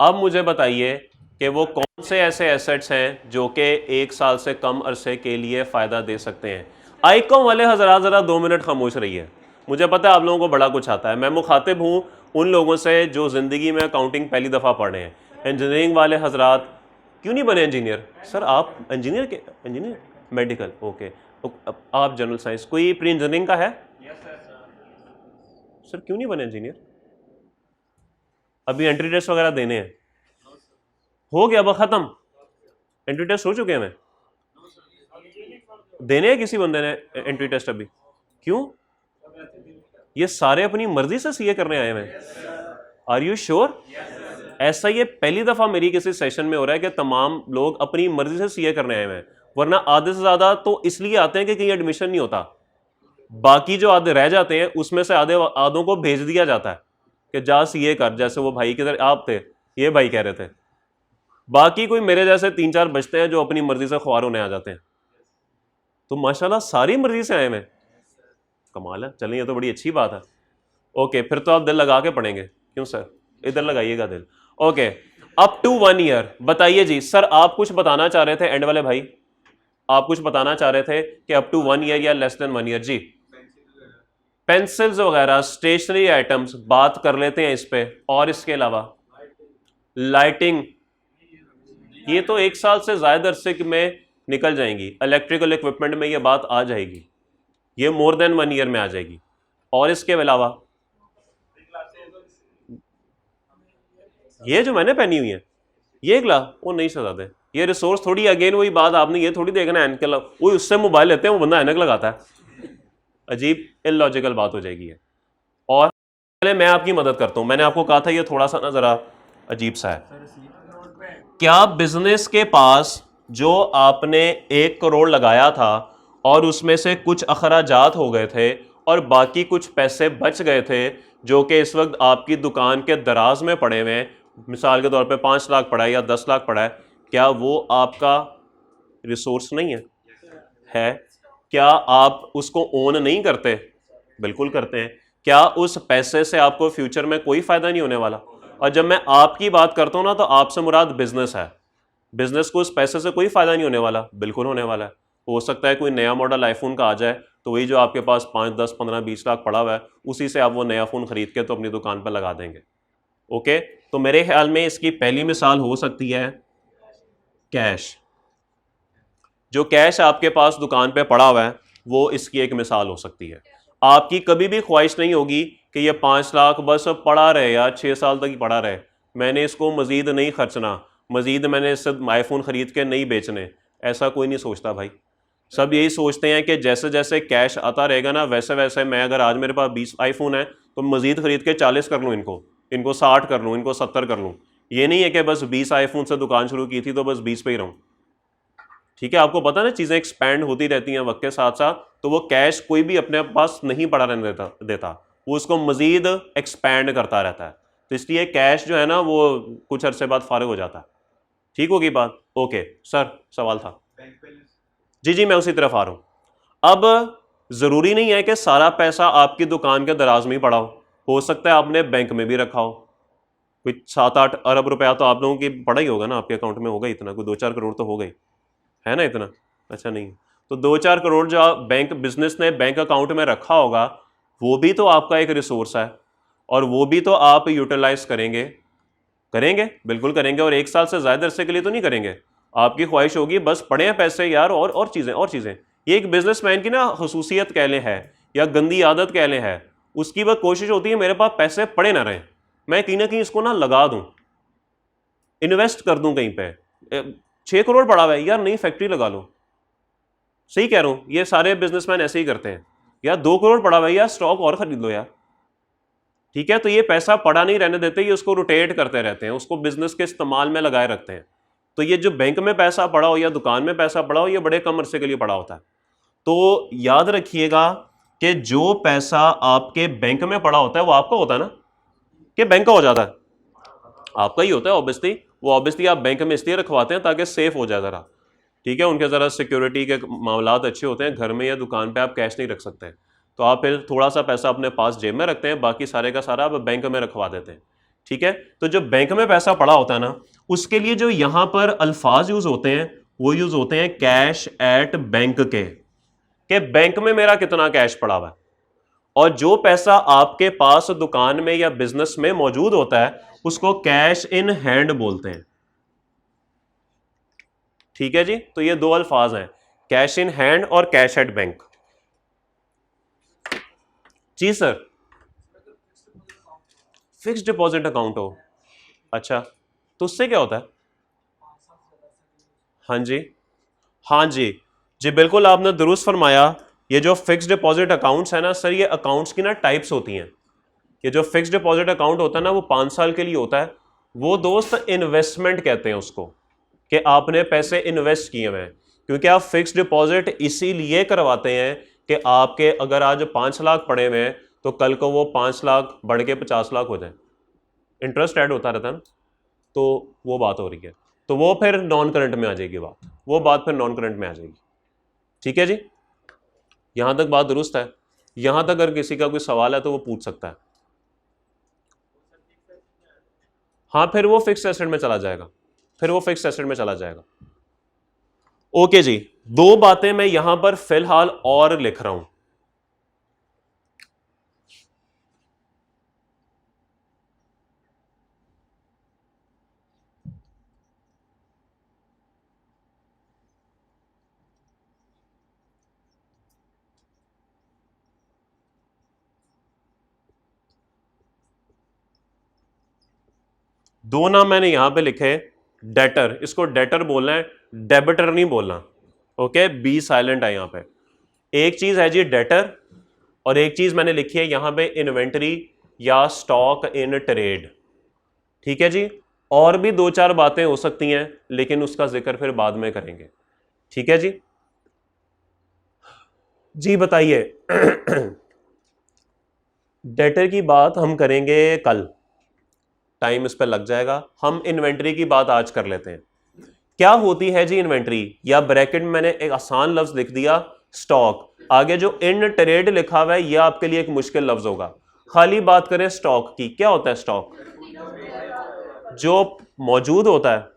अब मुझे बताइए कि वो कौन से ऐसे एसेट्स हैं जो कि 1 साल से कम अरसे के लिए फायदा दे सकते हैं। आईकॉम वाले हजरात जरा 2 मिनट खामोश रहिए। मुझे पता है आप लोगों को बड़ा कुछ आता है। मैं मुखातिब हूँ उन लोगों से जो ज़िंदगी में अकाउंटिंग पहली दफ़ा पढ़ रहे हैं। इंजीनियरिंग वाले हजरात क्यों नहीं बने इंजीनियर? सर आप इंजीनियर मेडिकल, ओके। आप जनरल साइंस, कोई प्री इंजीनियरिंग का है? सर क्यों नहीं बने इंजीनियर? अभी एंट्री टेस्ट वगैरह देने हैं? हो गया अब ख़त्म? एंट्री टेस्ट हो चुके हैं? देने हैं किसी बंदे ने एंट्री टेस्ट अभी? क्यों? ये सारे अपनी मर्जी से सीए करने आए हैं? Are you sure? ऐसा ये पहली दफा मेरी किसी सेशन में हो रहा है कि तमाम लोग अपनी मर्जी से सीए करने आए हैं, वरना आधे से ज्यादा तो इसलिए आते हैं कि कहीं एडमिशन नहीं होता। बाकी जो आधे रह जाते हैं उसमें से आधों को भेज दिया जाता है कि जा सीए कर, जैसे वो भाई किधर आप थे, ये भाई कह रहे थे। बाकी कोई मेरे जैसे 3-4 बचते हैं जो अपनी मर्जी से ख्वार होने आ जाते हैं। तो माशाल्लाह सारी मर्जी से आए हैं। कमाल है। चलिए ये तो बड़ी अच्छी बात है। ओके, फिर तो आप दिल लगा के पढ़ेंगे। क्यों सर? इधर लगाइएगा दिल। Okay, up to 1 year. बताइए जी सर, आप कुछ बताना चाह रहे थे एंड वाले भाई, आप कुछ बताना चाह रहे थे कि अप टू 1 ईयर या लेस देन 1 ईयर। जी, पेंसिल्स वगैरह स्टेशनरी आइटम्स बात कर लेते हैं इस पे। और इसके अलावा लाइटिंग, ये तो 1 साल से ज्यादा अरसे में निकल जाएंगी। इलेक्ट्रिकल इक्विपमेंट में ये बात आ जाएगी, ये मोर देन 1 ईयर में आ जाएगी। और इसके अलावा ये जो मैंने पहनी हुई है ये वो नहीं सजाते, ये रिसोर्स थोड़ी, अगेन वही बात, आपने ये थोड़ी देखना है एनक, वो उससे मोबाइल लेते हैं वो बंदा एनक लगाता है। अजीब इलॉजिकल बात हो जाएगी ये। और पहले मैं आपकी मदद करता हूं, मैंने आपको कहा था ये थोड़ा सा ना जरा अजीब सा है। क्या बिजनेस के पास जो आपने 1 करोड़ लगाया था और उसमें से कुछ अखराजात हो गए थे और बाकी कुछ पैसे बच गए थे जो कि इस वक्त आपकी दुकान के दराज में पड़े हुए हैं, मिसाल के तौर पे 5 लाख पड़ा है या 10 लाख पड़ा है, क्या वो आपका रिसोर्स नहीं है? क्या आप उसको ओन नहीं करते? बिल्कुल करते हैं। क्या उस पैसे से आपको फ्यूचर में कोई फायदा नहीं होने वाला? और जब मैं आपकी बात करता हूं ना तो आपसे मुराद बिजनेस है। बिजनेस को उस पैसे से कोई फायदा नहीं होने वाला? बिल्कुल होने वाला है। हो सकता है कोई नया मॉडल आईफोन का आ जाए तो वही जो आपके पास 5, 10, 15, 20 लाख पड़ा हुआ है उसी से आप वो नया फ़ोन ख़रीद के तो अपनी दुकान पर लगा देंगे। ओके, तो मेरे ख्याल में इसकी पहली मिसाल हो सकती है कैश। जो कैश आपके पास दुकान पे पड़ा हुआ है वो इसकी एक मिसाल हो सकती है। आपकी कभी भी ख्वाहिश नहीं होगी कि ये 5 लाख बस पड़ा रहे यार, 6 साल तक ही पड़ा रहे, मैंने इसको मज़ीद नहीं खर्चना, मज़ीद मैंने इससे आईफोन ख़रीद के नहीं बेचने। ऐसा कोई नहीं सोचता भाई। सब यही सोचते हैं कि जैसे जैसे कैश आता रहेगा ना वैसे वैसे, मैं अगर आज मेरे पास 20 आईफोन है तो मज़ीद ख़रीद के 40 कर लूँ, इनको 60 कर लूँ, इनको 70 कर लूँ। ये नहीं है कि बस 20 आईफोन से दुकान शुरू की थी तो बस 20 पे ही रहूँ। ठीक है, आपको पता है ना चीज़ें एक्सपैंड होती रहती हैं वक्त के साथ साथ, तो वो कैश कोई भी अपने पास नहीं पड़ा रहने देता, वो उसको मज़ीद एक्सपैंड करता रहता है। तो इसलिए कैश जो है ना वो कुछ अरसे बाद फारिग हो जाता है। ठीक होगी बात? ओके सर, सवाल था। जी जी, मैं उसी तरफ आ रहा हूँ। अब ज़रूरी नहीं है कि सारा पैसा आपकी दुकान के दराज में ही पड़ा हो सकता है आपने बैंक में भी रखा हो। कोई 7-8 अरब रुपया तो आप लोगों की पड़ा ही होगा ना, आपके अकाउंट में होगा इतना, कोई 2-4 करोड़ तो हो गई है ना इतना? अच्छा नहीं, तो 2-4 करोड़ जो बैंक बिजनेस ने बैंक अकाउंट में रखा होगा वो भी तो आपका एक रिसोर्स है और वो भी तो आप यूटिलाइज करेंगे। बिल्कुल करेंगे, और 1 साल से ज़्यादा अरसे के लिए तो नहीं करेंगे। आपकी ख्वाहिश होगी बस पड़े हैं पैसे यार, और चीज़ें। ये एक बिजनेसमैन की ना खसूसियत कह लें है या गंदी आदत कह लें है, उसकी बस कोशिश होती है मेरे पास पैसे पड़े ना रहें, मैं कहीं ना कहीं इसको ना लगा दूं, इन्वेस्ट कर दूं कहीं पे। 6 करोड़ पड़ा हुआ है यार, नई फैक्ट्री लगा लो। सही कह रहा हूं, ये सारे बिजनेसमैन ऐसे ही करते हैं। यार 2 करोड़ पड़ा हुआ है यार, स्टॉक और खरीद लो यार। ठीक है, तो ये पैसा पड़ा नहीं रहने देते, ये उसको रोटेट करते रहते हैं, उसको बिजनेस के इस्तेमाल में लगाए रखते हैं। तो ये जो बैंक में पैसा पड़ा हो या दुकान में पैसा पड़ा हो, ये बड़े कम अरसे के लिए पड़ा होता है। तो याद रखिएगा कि जो पैसा आपके बैंक में पड़ा होता है वो आपका होता है ना, कि बैंक का हो जाता है? आपका ही होता है ऑब्वियसली। वो ऑब्वियसली आप बैंक में इसलिए रखवाते हैं ताकि सेफ हो जाए ज़रा। ठीक है, उनके ज़रा सिक्योरिटी के मामलात अच्छे होते हैं। घर में या दुकान पे आप कैश नहीं रख सकते, तो आप फिर थोड़ा सा पैसा अपने पास जेब में रखते हैं, बाकी सारे का सारा आप बैंक में रखवा देते हैं। ठीक है, तो जो बैंक में पैसा पड़ा होता है ना, उसके लिए जो यहाँ पर अल्फाज यूज होते हैं वो यूज होते हैं कैश एट बैंक के बैंक में मेरा कितना कैश पड़ा हुआ है। और जो पैसा आपके पास दुकान में या बिजनेस में मौजूद होता है उसको कैश इन हैंड बोलते हैं। ठीक है जी, तो ये दो अल्फाज हैं, कैश इन हैंड और कैश एट बैंक। जी सर, फिक्स्ड डिपॉजिट अकाउंट हो, अच्छा, तो उससे क्या होता है? हाँ जी, हाँ जी, जी बिल्कुल आपने दुरुस्त फरमाया। ये जो फिक्स्ड डिपॉजिट अकाउंट्स है ना सर, ये अकाउंट्स की ना टाइप्स होती हैं। ये जो फिक्स्ड डिपॉजिट अकाउंट होता है ना वो 5 साल के लिए होता है। वो दोस्त इन्वेस्टमेंट कहते हैं उसको, कि आपने पैसे इन्वेस्ट किए हुए हैं। क्योंकि आप फिक्स्ड डिपॉजिट इसीलिए करवाते हैं कि आपके अगर आज 5 लाख पड़े हुए हैं तो कल को वो 5 लाख बढ़ के 50 लाख हो जाए, इंटरेस्ट ऐड होता रहता है ना, तो वो बात हो रही है। तो वो फिर नॉन करंट में आ जाएगी बात, वो बात फिर नॉन करंट में आ जाएगी। ठीक है जी, यहां तक बात दुरुस्त है। यहां तक अगर किसी का कोई सवाल है तो वो पूछ सकता है। हाँ, फिर वो फिक्स्ड एसेट में चला जाएगा, फिर वो फिक्स्ड एसेट में चला जाएगा। ओके जी, दो बातें मैं यहां पर फिलहाल और लिख रहा हूं। दो नाम मैंने यहां पे लिखे, डेटर, इसको डेटर बोलना है, डेबिटर नहीं बोलना। ओके, बी साइलेंट है यहां पे। एक चीज है जी डेटर, और एक चीज मैंने लिखी है यहां पे इन्वेंटरी या स्टॉक इन ट्रेड। ठीक है जी, और भी 2-4 बातें हो सकती हैं लेकिन उसका जिक्र फिर बाद में करेंगे। ठीक है जी, जी बताइए। डेटर की बात हम करेंगे कल, टाइम इस पर लग जाएगा। हम इन्वेंटरी की बात आज कर लेते हैं। क्या होती है जी इन्वेंटरी, या ब्रैकेट में मैंने एक आसान लफ्ज लिख दिया स्टॉक, आगे जो इन ट्रेड लिखा हुआ है यह आपके लिए एक मुश्किल लफ्ज होगा। खाली बात करें स्टॉक की, क्या होता है स्टॉक? जो मौजूद होता है,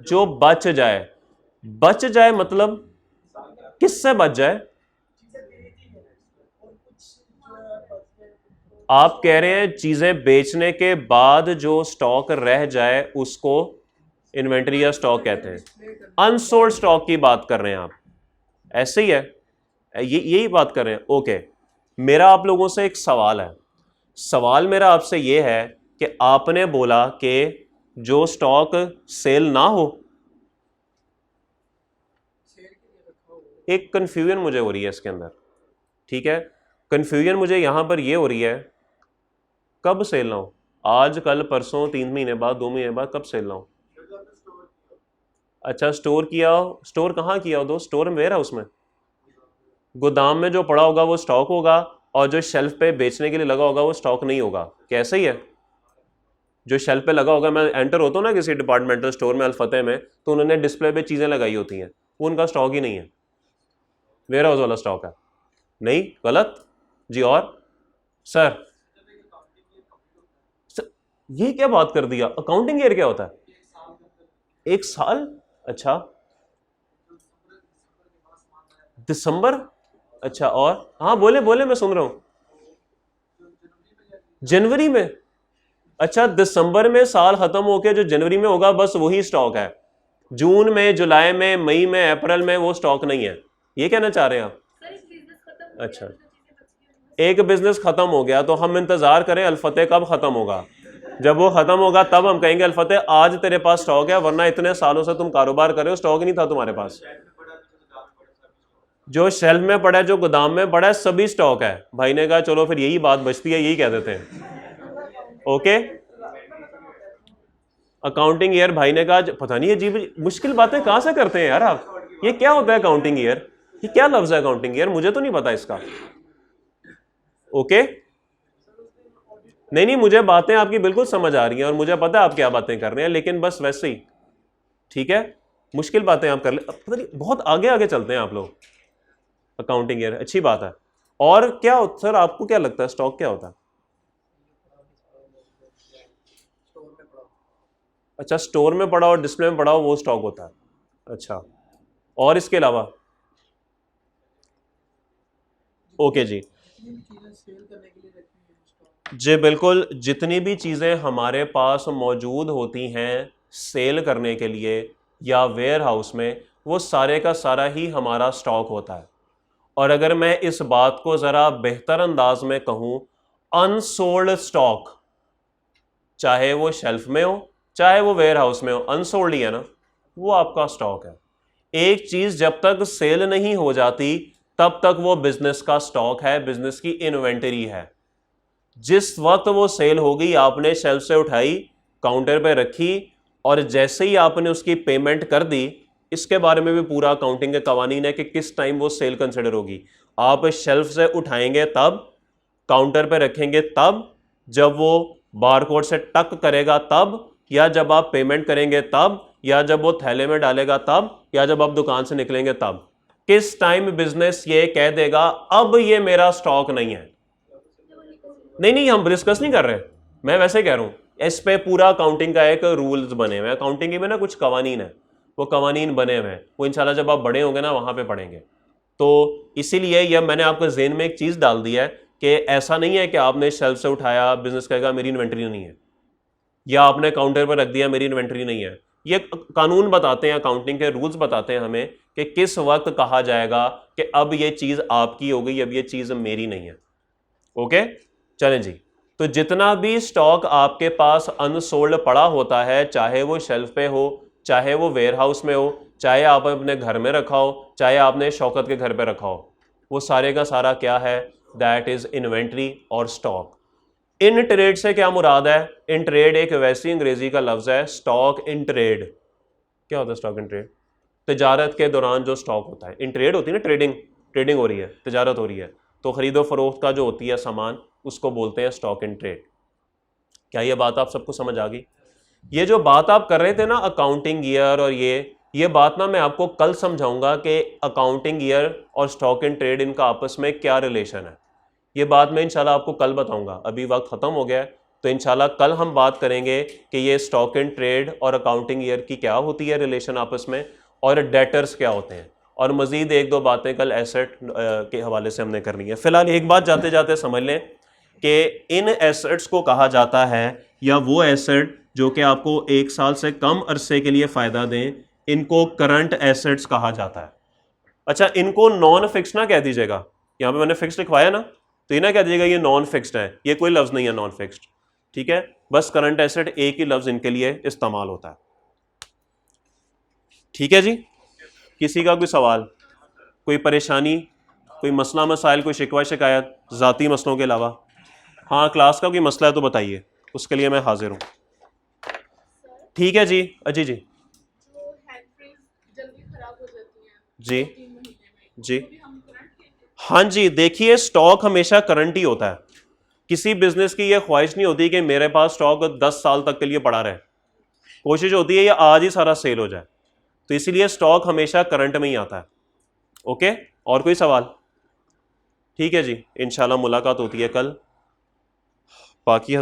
जो बच जाए। बच जाए मतलब किससे बच जाए? आप कह रहे हैं चीजें बेचने के बाद जो स्टॉक रह जाए उसको इन्वेंटरी या स्टॉक कहते हैं। अनसोल्ड स्टॉक की बात कर रहे हैं आप, ऐसे ही है, यही बात कर रहे हैं। ओके, मेरा आप लोगों से एक सवाल है। सवाल मेरा आपसे यह है कि आपने बोला कि जो स्टॉक सेल ना हो, एक कंफ्यूजन मुझे हो रही है इसके अंदर। ठीक है, कंफ्यूजन मुझे यहां पर यह हो रही है, कब सेल ना हो? आज, कल, परसों, 3 महीने बाद, 2 महीने बाद, कब सेल ना हो? अच्छा, स्टोर किया हो। स्टोर कहाँ किया हो दोस्त? स्टोर में, वेयर हाउस में, गोदाम में जो पड़ा होगा वो स्टॉक होगा, और जो शेल्फ पे बेचने के लिए लगा होगा वो स्टॉक नहीं होगा। कैसे ही है? जो शेल्फ पे लगा होगा, मैं एंटर होता हूँ ना किसी डिपार्टमेंटल स्टोर में, अल्फते में, तो उन्होंने डिस्प्ले पे चीज़ें लगाई होती हैं, वो उनका स्टॉक ही नहीं है, वेयर हाउस वाला स्टॉक है। नहीं, गलत जी। और सर, ये क्या बात कर दिया? अकाउंटिंग ईयर क्या होता है? 1 साल? अच्छा, दिसंबर, अच्छा, और हाँ बोले बोले, मैं सुन रहा हूं। जनवरी में? अच्छा, दिसंबर में साल खत्म होके जो जनवरी में होगा बस वही स्टॉक है। जून में, जुलाई में, मई में, अप्रैल में वो स्टॉक नहीं है, ये कहना चाह रहे हैं आप? सर, बिजनेस खत्म हो गया अच्छा, तो जो चीजें बच गई उनमें एक बिजनेस खत्म हो गया तो हम इंतजार करें अल्फतेह कब खत्म होगा, जब वो खत्म होगा तब हम कहेंगे अल्फतेह आज तेरे पास स्टॉक है, वरना इतने सालों से तुम कारोबार कर रहे हो स्टॉक नहीं था तुम्हारे पास। जो शेल्फ में पड़ा है, जो गोदाम में पड़ा है, सभी स्टॉक है। भाई ने कहा चलो फिर यही बात बचती है, यही कह देते हैं। ओके, अकाउंटिंग ईयर, भाई ने कहा पता नहीं अजीब मुश्किल बातें कहां से करते हैं यार आप, ये क्या होता है अकाउंटिंग ईयर, ये क्या लफ्ज है अकाउंटिंग ईयर, मुझे तो नहीं पता इसका। ओके, नहीं नहीं, मुझे बातें आपकी बिल्कुल समझ आ रही हैं और मुझे पता है आप क्या बातें कर रहे हैं, लेकिन बस वैसे ही, ठीक है, मुश्किल बातें आप कर ले, पता नहीं बहुत आगे आगे चलते हैं आप लोग। अकाउंटिंग ईयर अच्छी बात है। और क्या सर आपको क्या लगता है स्टॉक क्या होता है? अच्छा, स्टोर में पड़ा और डिस्प्ले में पड़ा हो वो स्टॉक होता है। अच्छा, और इसके अलावा? ओके जी, जी बिल्कुल, जितनी भी चीज़ें हमारे पास मौजूद होती हैं सेल करने के लिए या वेयर हाउस में, वो सारे का सारा ही हमारा स्टॉक होता है। और अगर मैं इस बात को ज़रा बेहतर अंदाज में कहूँ, अनसोल्ड स्टॉक, चाहे वो शेल्फ में हो चाहे वो वेयर हाउस में हो, अनसोल्ड ही है ना, वो आपका स्टॉक है। एक चीज़ जब तक सेल नहीं हो जाती तब तक वो बिजनेस का स्टॉक है, बिजनेस की इन्वेंटरी है। जिस वक्त वो सेल हो गई, आपने शेल्फ से उठाई, काउंटर पे रखी, और जैसे ही आपने उसकी पेमेंट कर दी, इसके बारे में भी पूरा अकाउंटिंग के कवानीन है कि किस टाइम वो सेल कंसिडर होगी। आप शेल्फ से उठाएंगे तब, काउंटर पे रखेंगे तब, जब वो बारकोड से टक करेगा तब, या जब आप पेमेंट करेंगे तब, या जब वो थैले में डालेगा तब, या जब आप दुकान से निकलेंगे तब। किस टाइम बिजनेस ये कह देगा अब ये मेरा स्टॉक नहीं है? नहीं नहीं, हम डिस्कस नहीं कर रहे, मैं वैसे कह रहा हूं, इस पे पूरा अकाउंटिंग का एक रूल्स बने हुए हैं, अकाउंटिंग में ना कुछ कवानीन है, वो कवानीन बने हुए हैं, वो इंशाल्लाह जब आप बड़े होंगे ना वहां पे पढ़ेंगे। तो इसीलिए यह मैंने आपको जेहन में एक चीज डाल दी है कि ऐसा नहीं है कि आपने शेल्फ से उठाया, बिजनेस कहेगा मेरी इन्वेंट्री नहीं है, या आपने काउंटर पर रख दिया मेरी इन्वेंट्री नहीं है। ये कानून बताते हैं, अकाउंटिंग के रूल्स बताते हैं हमें कि किस वक्त कहा जाएगा कि अब ये चीज आपकी हो गई, अब ये चीज मेरी नहीं है। ओके, चलें जी। तो जितना भी स्टॉक आपके पास अनसोल्ड पड़ा होता है, चाहे वो शेल्फ पे हो, चाहे वो वेयर हाउस में हो, चाहे आप अपने घर में रखा हो, चाहे आपने शौकत के घर पे रखा हो, वो सारे का सारा क्या है? दैट इज इन्वेंट्री और स्टॉक। इन ट्रेड से क्या मुराद है? इन ट्रेड एक वैसी अंग्रेजी का लफ्ज है, स्टॉक इन ट्रेड। क्या होता है स्टॉक इन ट्रेड? तजारत के दौरान जो स्टॉक होता है। इन ट्रेड होती है ना, ट्रेडिंग, ट्रेडिंग हो रही है, तजारत हो रही है, तो खरीदो फरोख्त का जो होती है सामान, उसको बोलते हैं स्टॉक इन ट्रेड। क्या ये बात आप सबको समझ आ गई? ये जो बात आप कर रहे थे ना अकाउंटिंग ईयर और ये बात ना मैं आपको कल समझाऊंगा कि अकाउंटिंग ईयर और स्टॉक इन ट्रेड इनका आपस में क्या रिलेशन है। ये बात मैं इंशाल्लाह आपको कल बताऊंगा, अभी वक्त ख़त्म हो गया है, तो इंशाल्लाह कल हम बात करेंगे कि ये स्टॉक इन ट्रेड और अकाउंटिंग ईयर की क्या होती है रिलेशन आपस में, और डेटर्स क्या होते हैं, और मज़ीद एक दो बातें कल एसेट के हवाले से हमने करनी है। फिलहाल एक बात जाते जाते समझ लें कि इन एसेट्स को कहा जाता है, या वो एसेट जो कि आपको 1 साल से कम अरसे के लिए फ़ायदा दें, इनको करंट एसेट्स कहा जाता है। अच्छा, इनको नॉन फिक्स्ड ना कह दीजिएगा, यहाँ पे मैंने फिक्स्ड लिखवाया ना, तो ये ना कह दीजिएगा ये नॉन फिक्स्ड है, ये कोई लफ्ज़ नहीं है नॉन फिक्स्ड, ठीक है, बस करंट एसेट एक ही लफ्ज़ इनके लिए इस्तेमाल होता है। ठीक है जी, किसी का कोई सवाल, कोई परेशानी, कोई मसला मसाइल, कोई शिकवा शिकायत ज़ाती मसलों के अलावा? हाँ, क्लास का कोई मसला है तो बताइए, उसके लिए मैं हाजिर हूँ। ठीक है जी, अजी जी जो हैंड फ्रीज जल्दी खराब हो जाती हैं जी 2-3 महीने में, जी, तो भी हम करंट लेंगे? हाँ जी, देखिए स्टॉक हमेशा करंट ही होता है। किसी बिजनेस की यह ख्वाहिश नहीं होती कि मेरे पास स्टॉक 10 साल तक के लिए पड़ा रहे, कोशिश होती है ये आज ही सारा सेल हो जाए, तो इसीलिए स्टॉक हमेशा करंट में ही आता है। ओके, और कोई सवाल? ठीक है जी, इंशाल्लाह मुलाकात होती है कल, बाकी